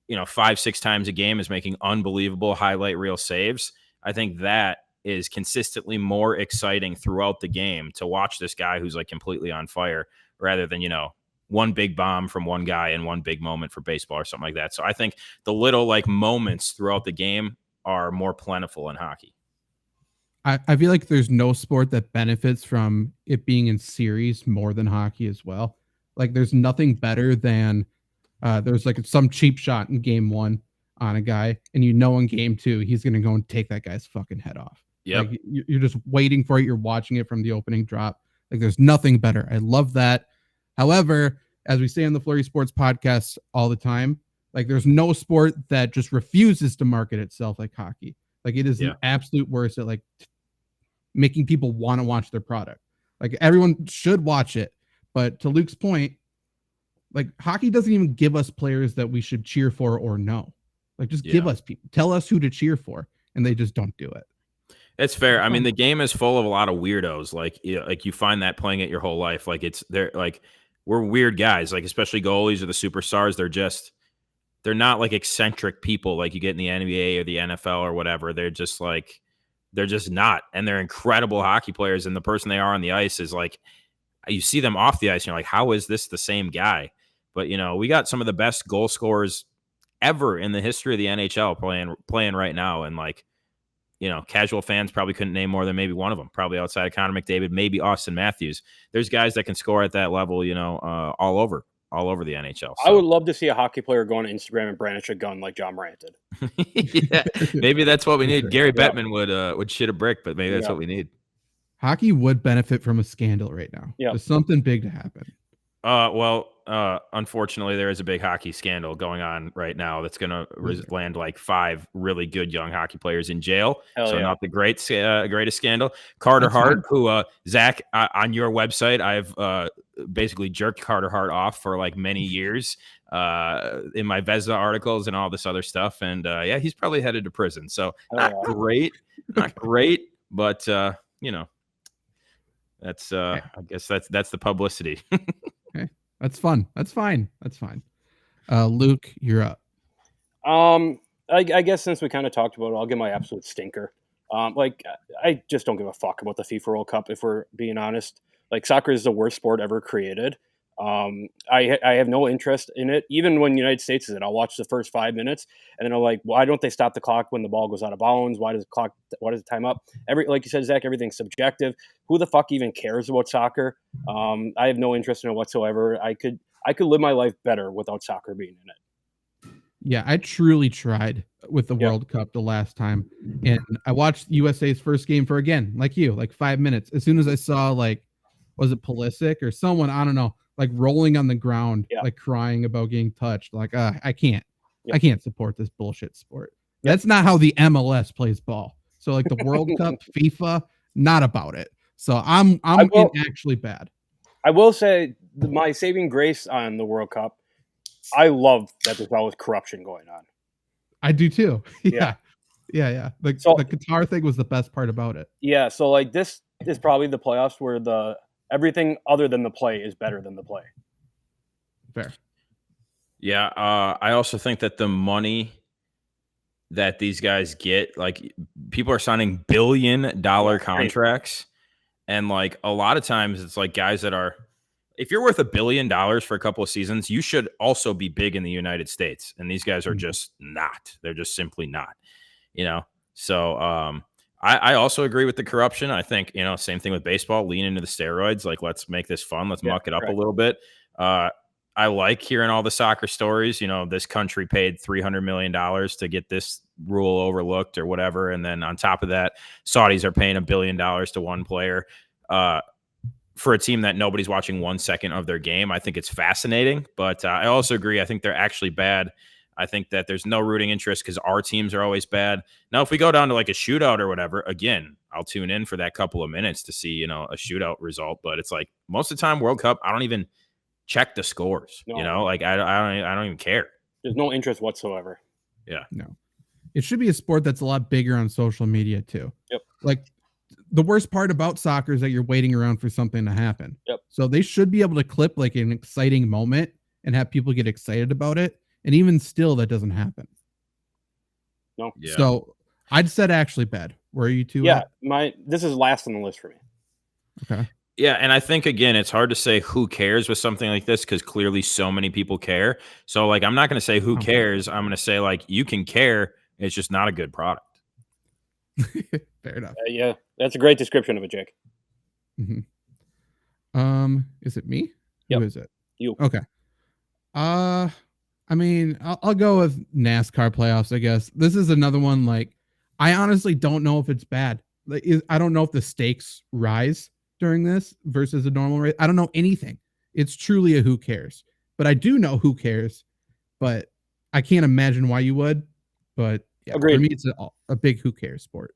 5-6 times a game is making unbelievable highlight reel saves, I think that is consistently more exciting throughout the game to watch this guy who's like completely on fire rather than, one big bomb from one guy and one big moment for baseball or something like that. So I think the little like moments throughout the game are more plentiful in hockey. I feel like there's no sport that benefits from it being in series more than hockey as well. Like there's nothing better than there's like some cheap shot in game 1 on a guy, and in game 2 he's gonna go and take that guy's fucking head off. Yep. Like you're just waiting for it. You're watching it from the opening drop. Like there's nothing better. I love that. However, as we say on the Flurry Sports podcast all the time, like there's no sport that just refuses to market itself like hockey. Like it is the absolute worst at like making people want to watch their product. Like everyone should watch it. But to Luke's point, like hockey doesn't even give us players that we should cheer for or know. Like just give us people, tell us who to cheer for, and they just don't do it. It's fair. I mean, the game is full of a lot of weirdos. Like you find that playing it your whole life. Like they're like, we're weird guys, like especially goalies or the superstars. They're not like eccentric people like you get in the NBA or the NFL or whatever. They're just not. And they're incredible hockey players. And the person they are on the ice is like, you see them off the ice and you're like, how is this the same guy? But, we got some of the best goal scorers ever in the history of the NHL playing right now. And like, casual fans probably couldn't name more than maybe one of them, probably outside of Connor McDavid, maybe Austin Matthews. There's guys that can score at that level, all over the NHL. So. I would love to see a hockey player go on Instagram and brandish a gun like John Morant did. Yeah, maybe that's what we need. Gary Bettman would shit a brick, but maybe that's what we need. Hockey would benefit from a scandal right now. Yeah, there's something big to happen. Unfortunately, there is a big hockey scandal going on right now that's going to land like 5 really good young hockey players in jail. Not the greatest scandal. Carter Hart, who, Zach, on your website, I've basically jerked Carter Hart off for like many years in my Vezina articles and all this other stuff. And he's probably headed to prison. So not great, but that's I guess that's the publicity. Okay. That's fun. That's fine. That's fine. Luke, you're up. I guess since we kind of talked about it, I'll give my absolute stinker. I just don't give a fuck about the FIFA World Cup, if we're being honest. Like, soccer is the worst sport ever created. I have no interest in it. Even when the United States is in, I'll watch the first 5 minutes, and then I'm like, why don't they stop the clock when the ball goes out of bounds? Why does the time up? Like you said, Zach, everything's subjective. Who the fuck even cares about soccer? I have no interest in it whatsoever. I could live my life better without soccer being in it. Yeah, I truly tried with the World Cup the last time, and I watched USA's first game for, again, like you, like 5 minutes. As soon as I saw, like, was it Pulisic or someone, I don't know, like rolling on the ground, like crying about getting touched. Like, I can't support this bullshit sport. That's not how the MLS plays ball. So like the World Cup, FIFA, not about it. So I'm actually bad. I will say my saving grace on the World Cup, I love that there's always corruption going on. I do too. Yeah. The Qatar thing was the best part about it. Yeah. So like this is probably the playoffs where everything other than the play is better than the play. Fair. Yeah. I also think that the money that these guys get, like, people are signing $1 billion contracts. And like a lot of times it's like guys that are, if you're worth $1 billion for a couple of seasons, you should also be big in the United States. And these guys are just not. They're just simply not, So I also agree with the corruption. I think, same thing with baseball, lean into the steroids. Like, let's make this fun. Let's muck it up a little bit. I like hearing all the soccer stories. This country paid $300 million to get this rule overlooked or whatever. And then on top of that, Saudis are paying $1 billion to one player for a team that nobody's watching 1 second of their game. I think it's fascinating, but I also agree. I think they're actually bad I think that there's no rooting interest because our teams are always bad. Now, if we go down to like a shootout or whatever, again, I'll tune in for that couple of minutes to see, a shootout result. But it's like most of the time, World Cup, I don't even check the scores. No. Like I don't even care. There's no interest whatsoever. Yeah. No. It should be a sport that's a lot bigger on social media too. Yep. Like the worst part about soccer is that you're waiting around for something to happen. Yep. So they should be able to clip like an exciting moment and have people get excited about it. And even still, that doesn't happen. No. Yeah. So I'd said actually bad. Where are you two? Yeah. At? This is last on the list for me. Okay. Yeah, and I think again, it's hard to say who cares with something like this because clearly so many people care. So like, I'm not going to say who cares. I'm going to say like you can care. It's just not a good product. Fair enough. Yeah, that's a great description of it, Jake. Mm-hmm. Is it me? Yep. Who is it? You. Okay. I mean, I'll go with NASCAR playoffs, I guess. This is another one. Like, I honestly don't know if it's bad. Like, I don't know if the stakes rise during this versus a normal race. I don't know anything. It's truly a who cares. But I do know who cares. But I can't imagine why you would. But yeah, Agreed. For me, it's a big who cares sport.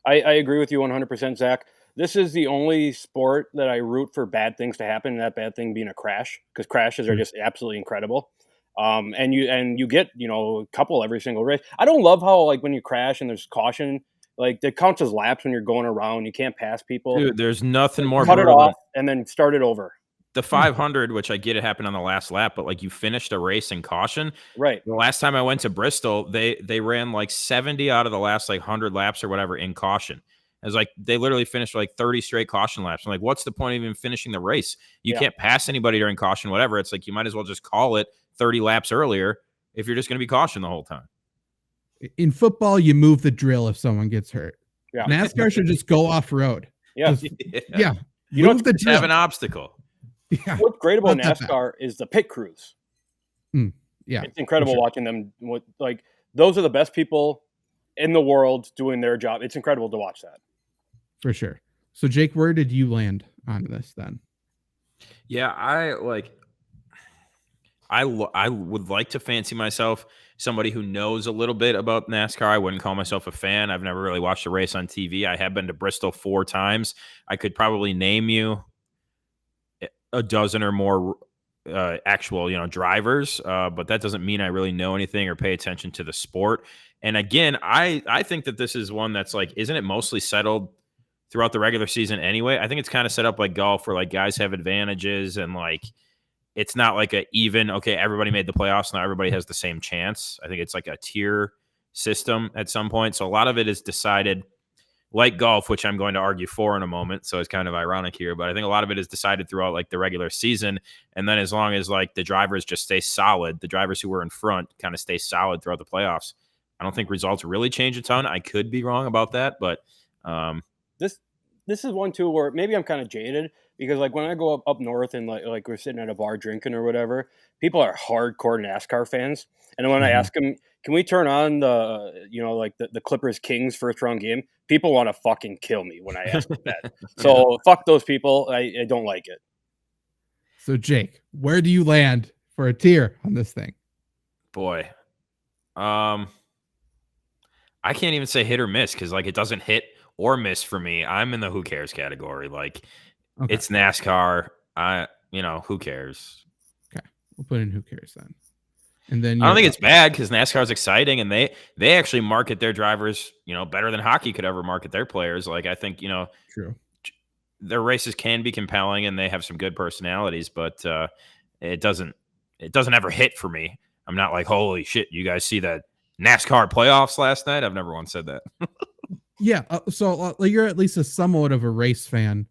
I agree with you 100%, Zach. This is the only sport that I root for bad things to happen, and that bad thing being a crash, because crashes are just absolutely incredible. And you get a couple every single race. I don't love how like when you crash and there's caution, like it counts as laps when you're going around. You can't pass people. Dude, there's nothing more cut it brutal off and then start it over. The 500, which I get it happened on the last lap, but like you finished a race in caution. Right. The last time I went to Bristol, they ran like 70 out of the last like 100 laps or whatever in caution. It was like they literally finished like 30 straight caution laps. I'm like, what's the point of even finishing the race? You can't pass anybody during caution, whatever. It's like you might as well just call it 30 laps earlier if you're just going to be caution the whole time. In football, you move the drill if someone gets hurt. Yeah. NASCAR should just go off road. Yeah. Yeah. You don't just have an obstacle. Yeah. What's great about NASCAR is the pit crews. Yeah. It's incredible watching them. Like those are the best people in the world doing their job. It's incredible to watch that. For sure. So Jake, where did you land on this then? Yeah, I would like to fancy myself somebody who knows a little bit about NASCAR. I wouldn't call myself a fan. I've never really watched a race on TV. I have been to Bristol 4 times. I could probably name you a dozen or more actual, drivers, but that doesn't mean I really know anything or pay attention to the sport. And again, I think that this is one that's like, isn't it mostly settled throughout the regular season anyway? I think it's kind of set up like golf where like guys have advantages and like it's not like okay, everybody made the playoffs, now everybody has the same chance. I think it's like a tier system at some point. So a lot of it is decided like golf, which I'm going to argue for in a moment. So it's kind of ironic here, but I think a lot of it is decided throughout like the regular season. And then as long as like the drivers just stay solid, the drivers who were in front kind of stay solid throughout the playoffs, I don't think results really change a ton. I could be wrong about that, but this is one too where maybe I'm kind of jaded because like when I go up north and like we're sitting at a bar drinking or whatever, people are hardcore NASCAR fans. And when I ask them, can we turn on the Clippers Kings first round game? People want to fucking kill me when I ask them that. So fuck those people. I don't like it. So Jake, where do you land for a tier on this thing? Boy, I can't even say hit or miss because like it doesn't hit or miss for me. I'm in the who cares category. Like it's NASCAR. Who cares? Okay, we'll put in who cares then. And then I don't think it's bad because NASCAR is exciting and they actually market their drivers, better than hockey could ever market their players. Like I think, true. Their races can be compelling and they have some good personalities, but it doesn't ever hit for me. I'm not like, holy shit, you guys see that NASCAR playoffs last night? I've never once said that. Yeah. So you're at least a somewhat of a race fan.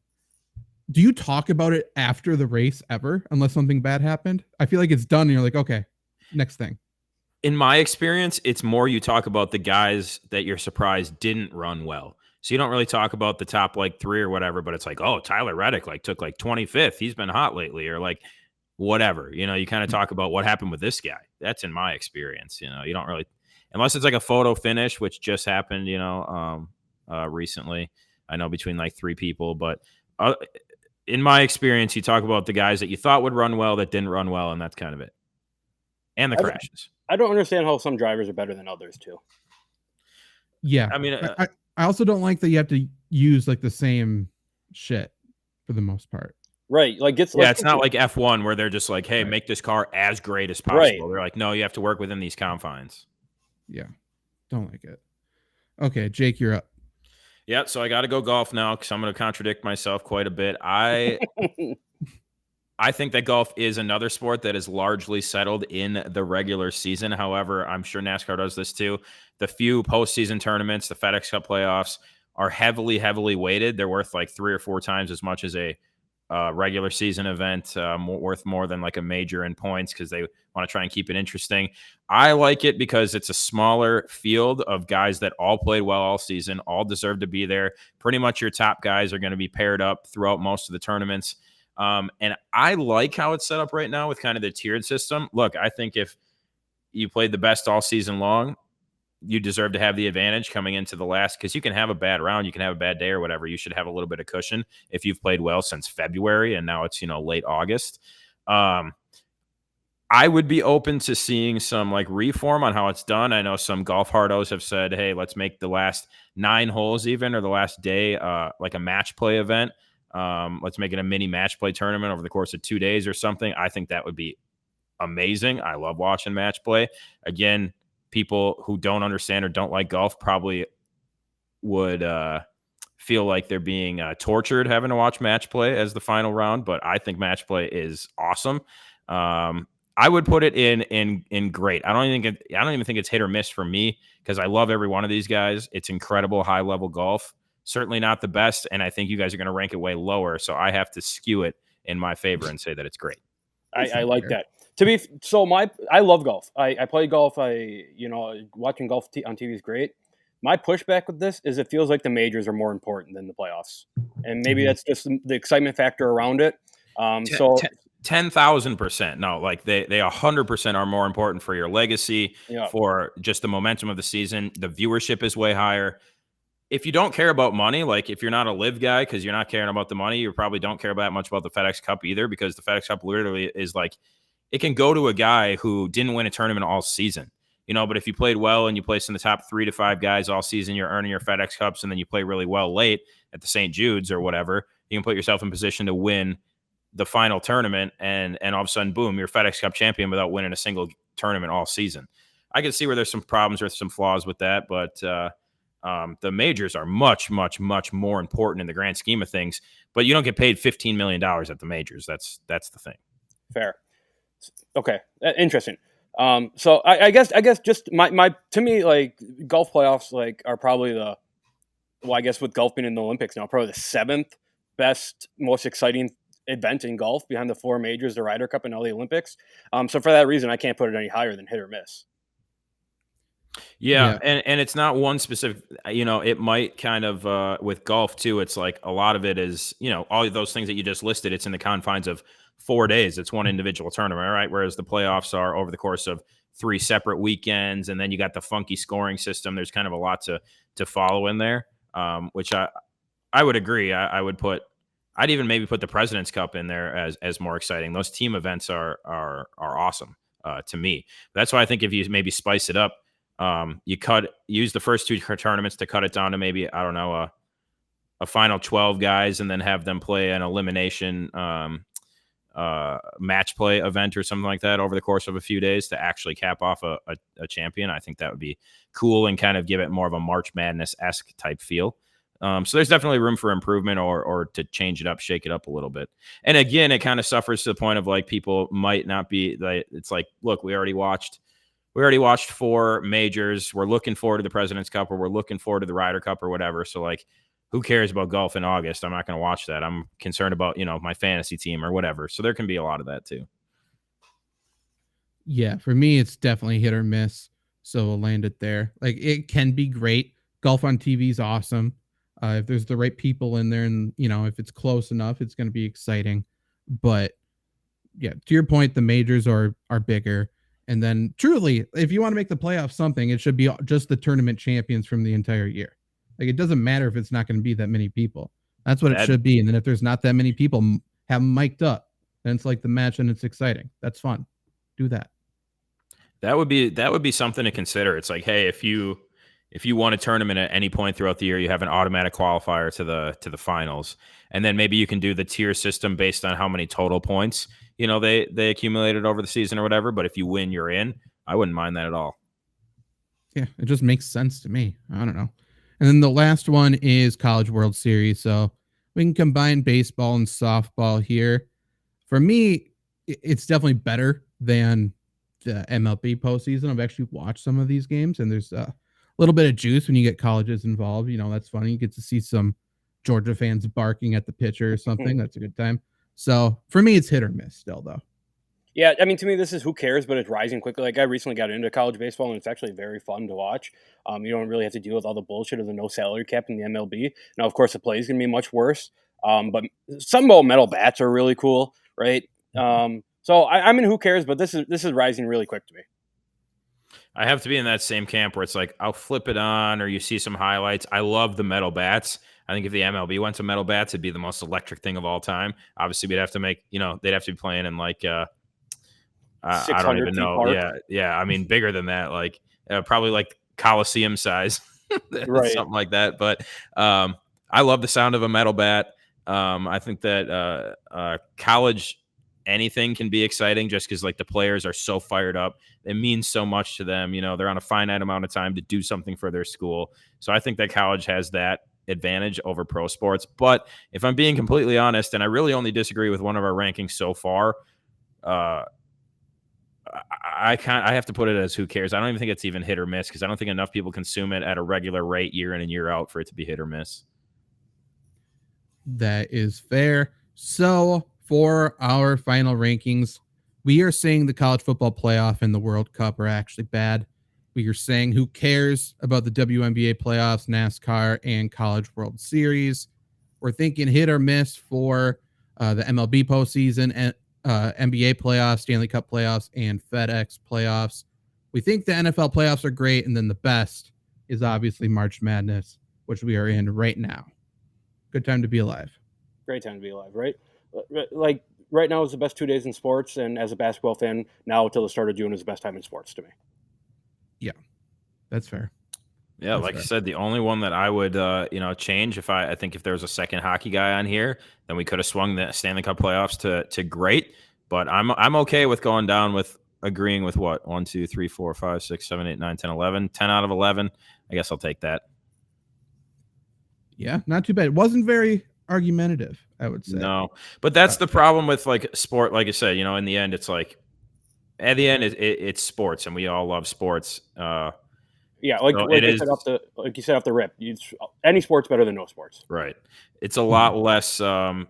Do you talk about it after the race ever, unless something bad happened? I feel like it's done and you're like, okay, next thing. In my experience, it's more you talk about the guys that you're surprised didn't run well. So you don't really talk about the top like 3 or whatever, but it's like, oh, Tyler Reddick like took like 25th. He's been hot lately, or like whatever. You kind of talk about what happened with this guy. That's in my experience. You don't really, unless it's like a photo finish, which just happened, recently. I know between like 3 people, but in my experience, you talk about the guys that you thought would run well that didn't run well, and that's kind of it. and the crashes. I don't understand how some drivers are better than others too. Yeah. I mean, I also don't like that you have to use like the same shit for the most part. Right. Like it's not like F1 where they're just like, hey, make this car as great as possible. They're like, no, you have to work within these confines. Yeah. Don't like it. Okay, Jake, you're up. Yeah, so I got to go golf now because I'm going to contradict myself quite a bit. I think that golf is another sport that is largely settled in the regular season. However, I'm sure NASCAR does this too. The few postseason tournaments, the FedEx Cup playoffs, are heavily, heavily weighted. They're worth like 3 or 4 times as much as a regular season event, worth more than like a major in points because they want to try and keep it interesting. I like it because it's a smaller field of guys that all played well all season, all deserve to be there. Pretty much your top guys are going to be paired up throughout most of the tournaments. And I like how it's set up right now with kind of the tiered system. Look, I think if you played the best all season long, you deserve to have the advantage coming into the last, because you can have a bad round, you can have a bad day or whatever. You should have a little bit of cushion if you've played well since February and now it's, late August. I would be open to seeing some like reform on how it's done. I know some golf hardos have said, hey, let's make the last 9 holes even, or the last day, like a match play event. Let's make it a mini match play tournament over the course of 2 days or something. I think that would be amazing. I love watching match play. Again, people who don't understand or don't like golf probably would feel like they're being tortured having to watch match play as the final round, but I think match play is awesome. I would put it in great. I don't even think it's hit or miss for me because I love every one of these guys. It's incredible high level golf. Certainly not the best, and I think you guys are going to rank it way lower. So I have to skew it in my favor and say that it's great. I like that. I love golf. I play golf. Watching golf on TV is great. My pushback with this is it feels like the majors are more important than the playoffs, and maybe that's just the excitement factor around it. 10,000%. No, like they 100% are more important for your legacy, for just the momentum of the season. The viewership is way higher. If you don't care about money, like if you're not a live guy because you're not caring about the money, you probably don't care that much about the FedEx Cup either, because the FedEx Cup literally is like, it can go to a guy who didn't win a tournament all season, but if you played well and you placed in the top 3 to 5 guys all season, you're earning your FedEx Cups, and then you play really well late at the St. Jude's or whatever, you can put yourself in position to win the final tournament, and all of a sudden, boom, you're FedEx Cup champion without winning a single tournament all season. I can see where there's some problems or some flaws with that, but the majors are much, much, much more important in the grand scheme of things. But you don't get paid $15 million at the majors. That's the thing. Fair. Okay, interesting. So I guess just my to me, like, golf playoffs are probably I guess with golf being in the Olympics now, probably the 7th best, most exciting event in golf behind the 4 majors, the Ryder Cup, and all the Olympics. So for that reason, I can't put it any higher than hit or miss. Yeah. And it's not one specific, it might kind of, with golf too, it's like a lot of it is, all of those things that you just listed, it's in the confines of 4 days. It's one individual tournament, right? Whereas the playoffs are over the course of 3 separate weekends. And then you got the funky scoring system. There's kind of a lot to follow in there, which I would agree. I'd even maybe put the President's Cup in there as more exciting. Those team events are awesome to me. That's why I think if you maybe spice it up, use the first 2 tournaments to cut it down to maybe, I don't know, a final 12 guys, and then have them play an elimination match play event or something like that over the course of a few days to actually cap off a champion. I think that would be cool and kind of give it more of a March Madness-esque type feel. So there's definitely room for improvement or to change it up, shake it up a little bit. And again, it kind of suffers to the point of like people might not be like, it's like, look, we already watched 4 majors. We're looking forward to the President's Cup, or we're looking forward to the Ryder Cup or whatever. So like, who cares about golf in August? I'm not going to watch that. I'm concerned about, my fantasy team or whatever. So there can be a lot of that too. Yeah. For me, it's definitely hit or miss. So I'll land it there. Like, it can be great. Golf on TV is awesome. If there's the right people in there, and if it's close enough, it's going to be exciting. But yeah, to your point, the majors are bigger. And then truly, if you want to make the playoffs something, it should be just the tournament champions from the entire year. Like, it doesn't matter if it's not going to be that many people. That's what it should be. And then if there's not that many people, have them mic'd up. Then it's like the match and it's exciting. That's fun. Do that. That would be something to consider. It's like, hey, if you won a tournament at any point throughout the year, you have an automatic qualifier to the finals, and then maybe you can do the tier system based on how many total points they accumulated over the season or whatever. But if you win, you're in. I wouldn't mind that at all. Yeah, it just makes sense to me. I don't know. And then the last one is College World Series. So we can combine baseball and softball here. For me, it's definitely better than the MLB postseason. I've actually watched some of these games, and there's a little bit of juice when you get colleges involved. That's funny. You get to see some Georgia fans barking at the pitcher or something. That's a good time. So for me, it's hit or miss still, though. Yeah, I mean, to me, this is who cares, but it's rising quickly. Like, I recently got into college baseball, and it's actually very fun to watch. You don't really have to deal with all the bullshit of the no salary cap in the MLB. Now, of course, the play is going to be much worse, but some about metal bats are really cool, right? So I'm in who cares, but this is rising really quick to me. I have to be in that same camp where it's like I'll flip it on or you see some highlights. I love the metal bats. I think if the MLB went to metal bats, it'd be the most electric thing of all time. Obviously, we'd have to make, they'd have to be playing in like I don't even know. Park. Yeah. I mean, bigger than that, like probably like Coliseum size, right? Something like that. But I love the sound of a metal bat. I think that college anything can be exciting just because like the players are so fired up. It means so much to them. They're on a finite amount of time to do something for their school. So I think that college has that advantage over pro sports. But if I'm being completely honest, and I really only disagree with one of our rankings so far, I have to put it as who cares. I don't even think it's even hit or miss because I don't think enough people consume it at a regular rate year in and year out for it to be hit or miss. That is fair. So for our final rankings, we are saying the college football playoff and the World Cup are actually bad. We are saying who cares about the WNBA playoffs, NASCAR, and College World Series. We're thinking hit or miss for the MLB postseason and NBA playoffs, Stanley Cup playoffs, and FedEx playoffs. We think the NFL playoffs are great, and then the best is obviously March Madness, which we are in right now. Good time to be alive. Great time to be alive, right? Like right now is the best 2 days in sports, and as a basketball fan, now till the start of June is the best time in sports to me. Yeah, that's fair. Yeah, like I said, the only one that I would, change if I think if there was a second hockey guy on here, then we could have swung the Stanley Cup playoffs to great. But I'm okay with going down with agreeing with what 1, 2, 3, 4, 5, 6, 7, 8, 9, 10, 11, 10 out of 11. I guess I'll take that. Yeah, not too bad. It wasn't very argumentative, I would say. No, but that's the problem with like sport. Like I said, in the end, it's like at the end, it's sports, and we all love sports. Yeah, like you said off the rip, any sport's better than no sports. Right. It's a lot less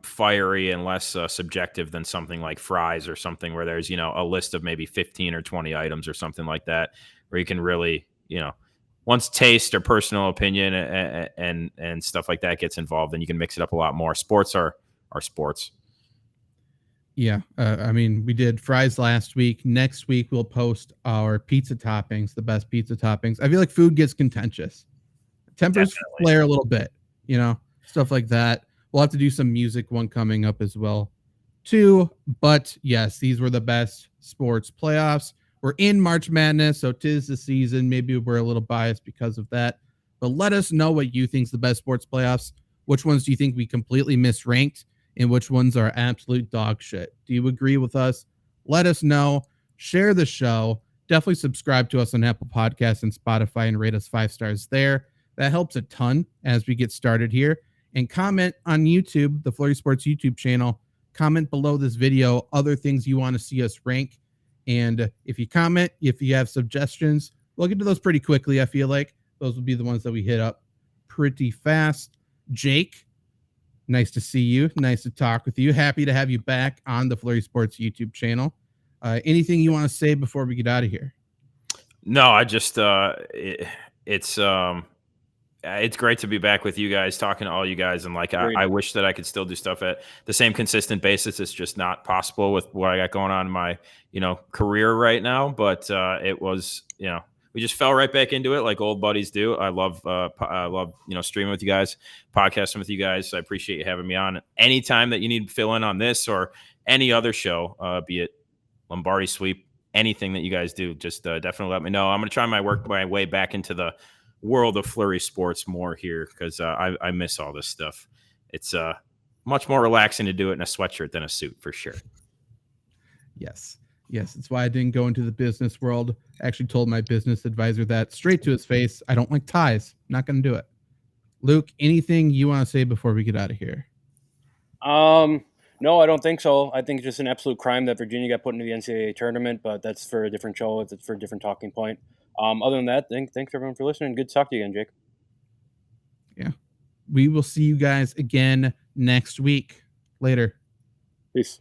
fiery and less subjective than something like fries or something where there's, a list of maybe 15 or 20 items or something like that, where you can really, once taste or personal opinion and stuff like that gets involved, then you can mix it up a lot more. Sports are sports. Yeah. I mean, we did fries last week. Next week, we'll post our pizza toppings, the best pizza toppings. I feel like food gets contentious. Tempers flare a little bit, stuff like that. We'll have to do some music one coming up as well, too. But yes, these were the best sports playoffs. We're in March Madness, so 'tis the season. Maybe we're a little biased because of that. But let us know what you think's the best sports playoffs. Which ones do you think we completely misranked? And which ones are absolute dog shit? Do you agree with us? Let us know. Share the show. Definitely subscribe to us on Apple Podcasts and Spotify and rate us 5 stars there. That helps a ton as we get started here. And comment on YouTube, the Flurry Sports YouTube channel. Comment below this video other things you want to see us rank. And if you comment, if you have suggestions, we'll get to those pretty quickly. I feel like those will be the ones that we hit up pretty fast. Jake, nice to see you. Nice to talk with you. Happy to have you back on the Flurry Sports YouTube channel. Anything you want to say before we get out of here? No, I just it's great to be back with you guys, talking to all you guys, and like I wish that I could still do stuff at the same consistent basis. It's just not possible with what I got going on in my career right now. But it was we just fell right back into it like old buddies do. I love streaming with you guys, podcasting with you guys. I appreciate you having me on. Anytime that you need fill in on this or any other show, be it Lombardi Sweep, anything that you guys do, just definitely let me know. I'm going to try my way back into the world of flurry sports more here because I miss all this stuff. It's much more relaxing to do it in a sweatshirt than a suit for sure. Yes. It's why I didn't go into the business world. I actually told my business advisor that straight to his face. I don't like ties. Not going to do it. Luke, anything you want to say before we get out of here? No, I don't think so. I think it's just an absolute crime that Virginia got put into the NCAA tournament, but that's for a different show. It's for a different talking point. Other than that, thanks everyone for listening. Good to talk to you again, Jake. Yeah. We will see you guys again next week. Later. Peace.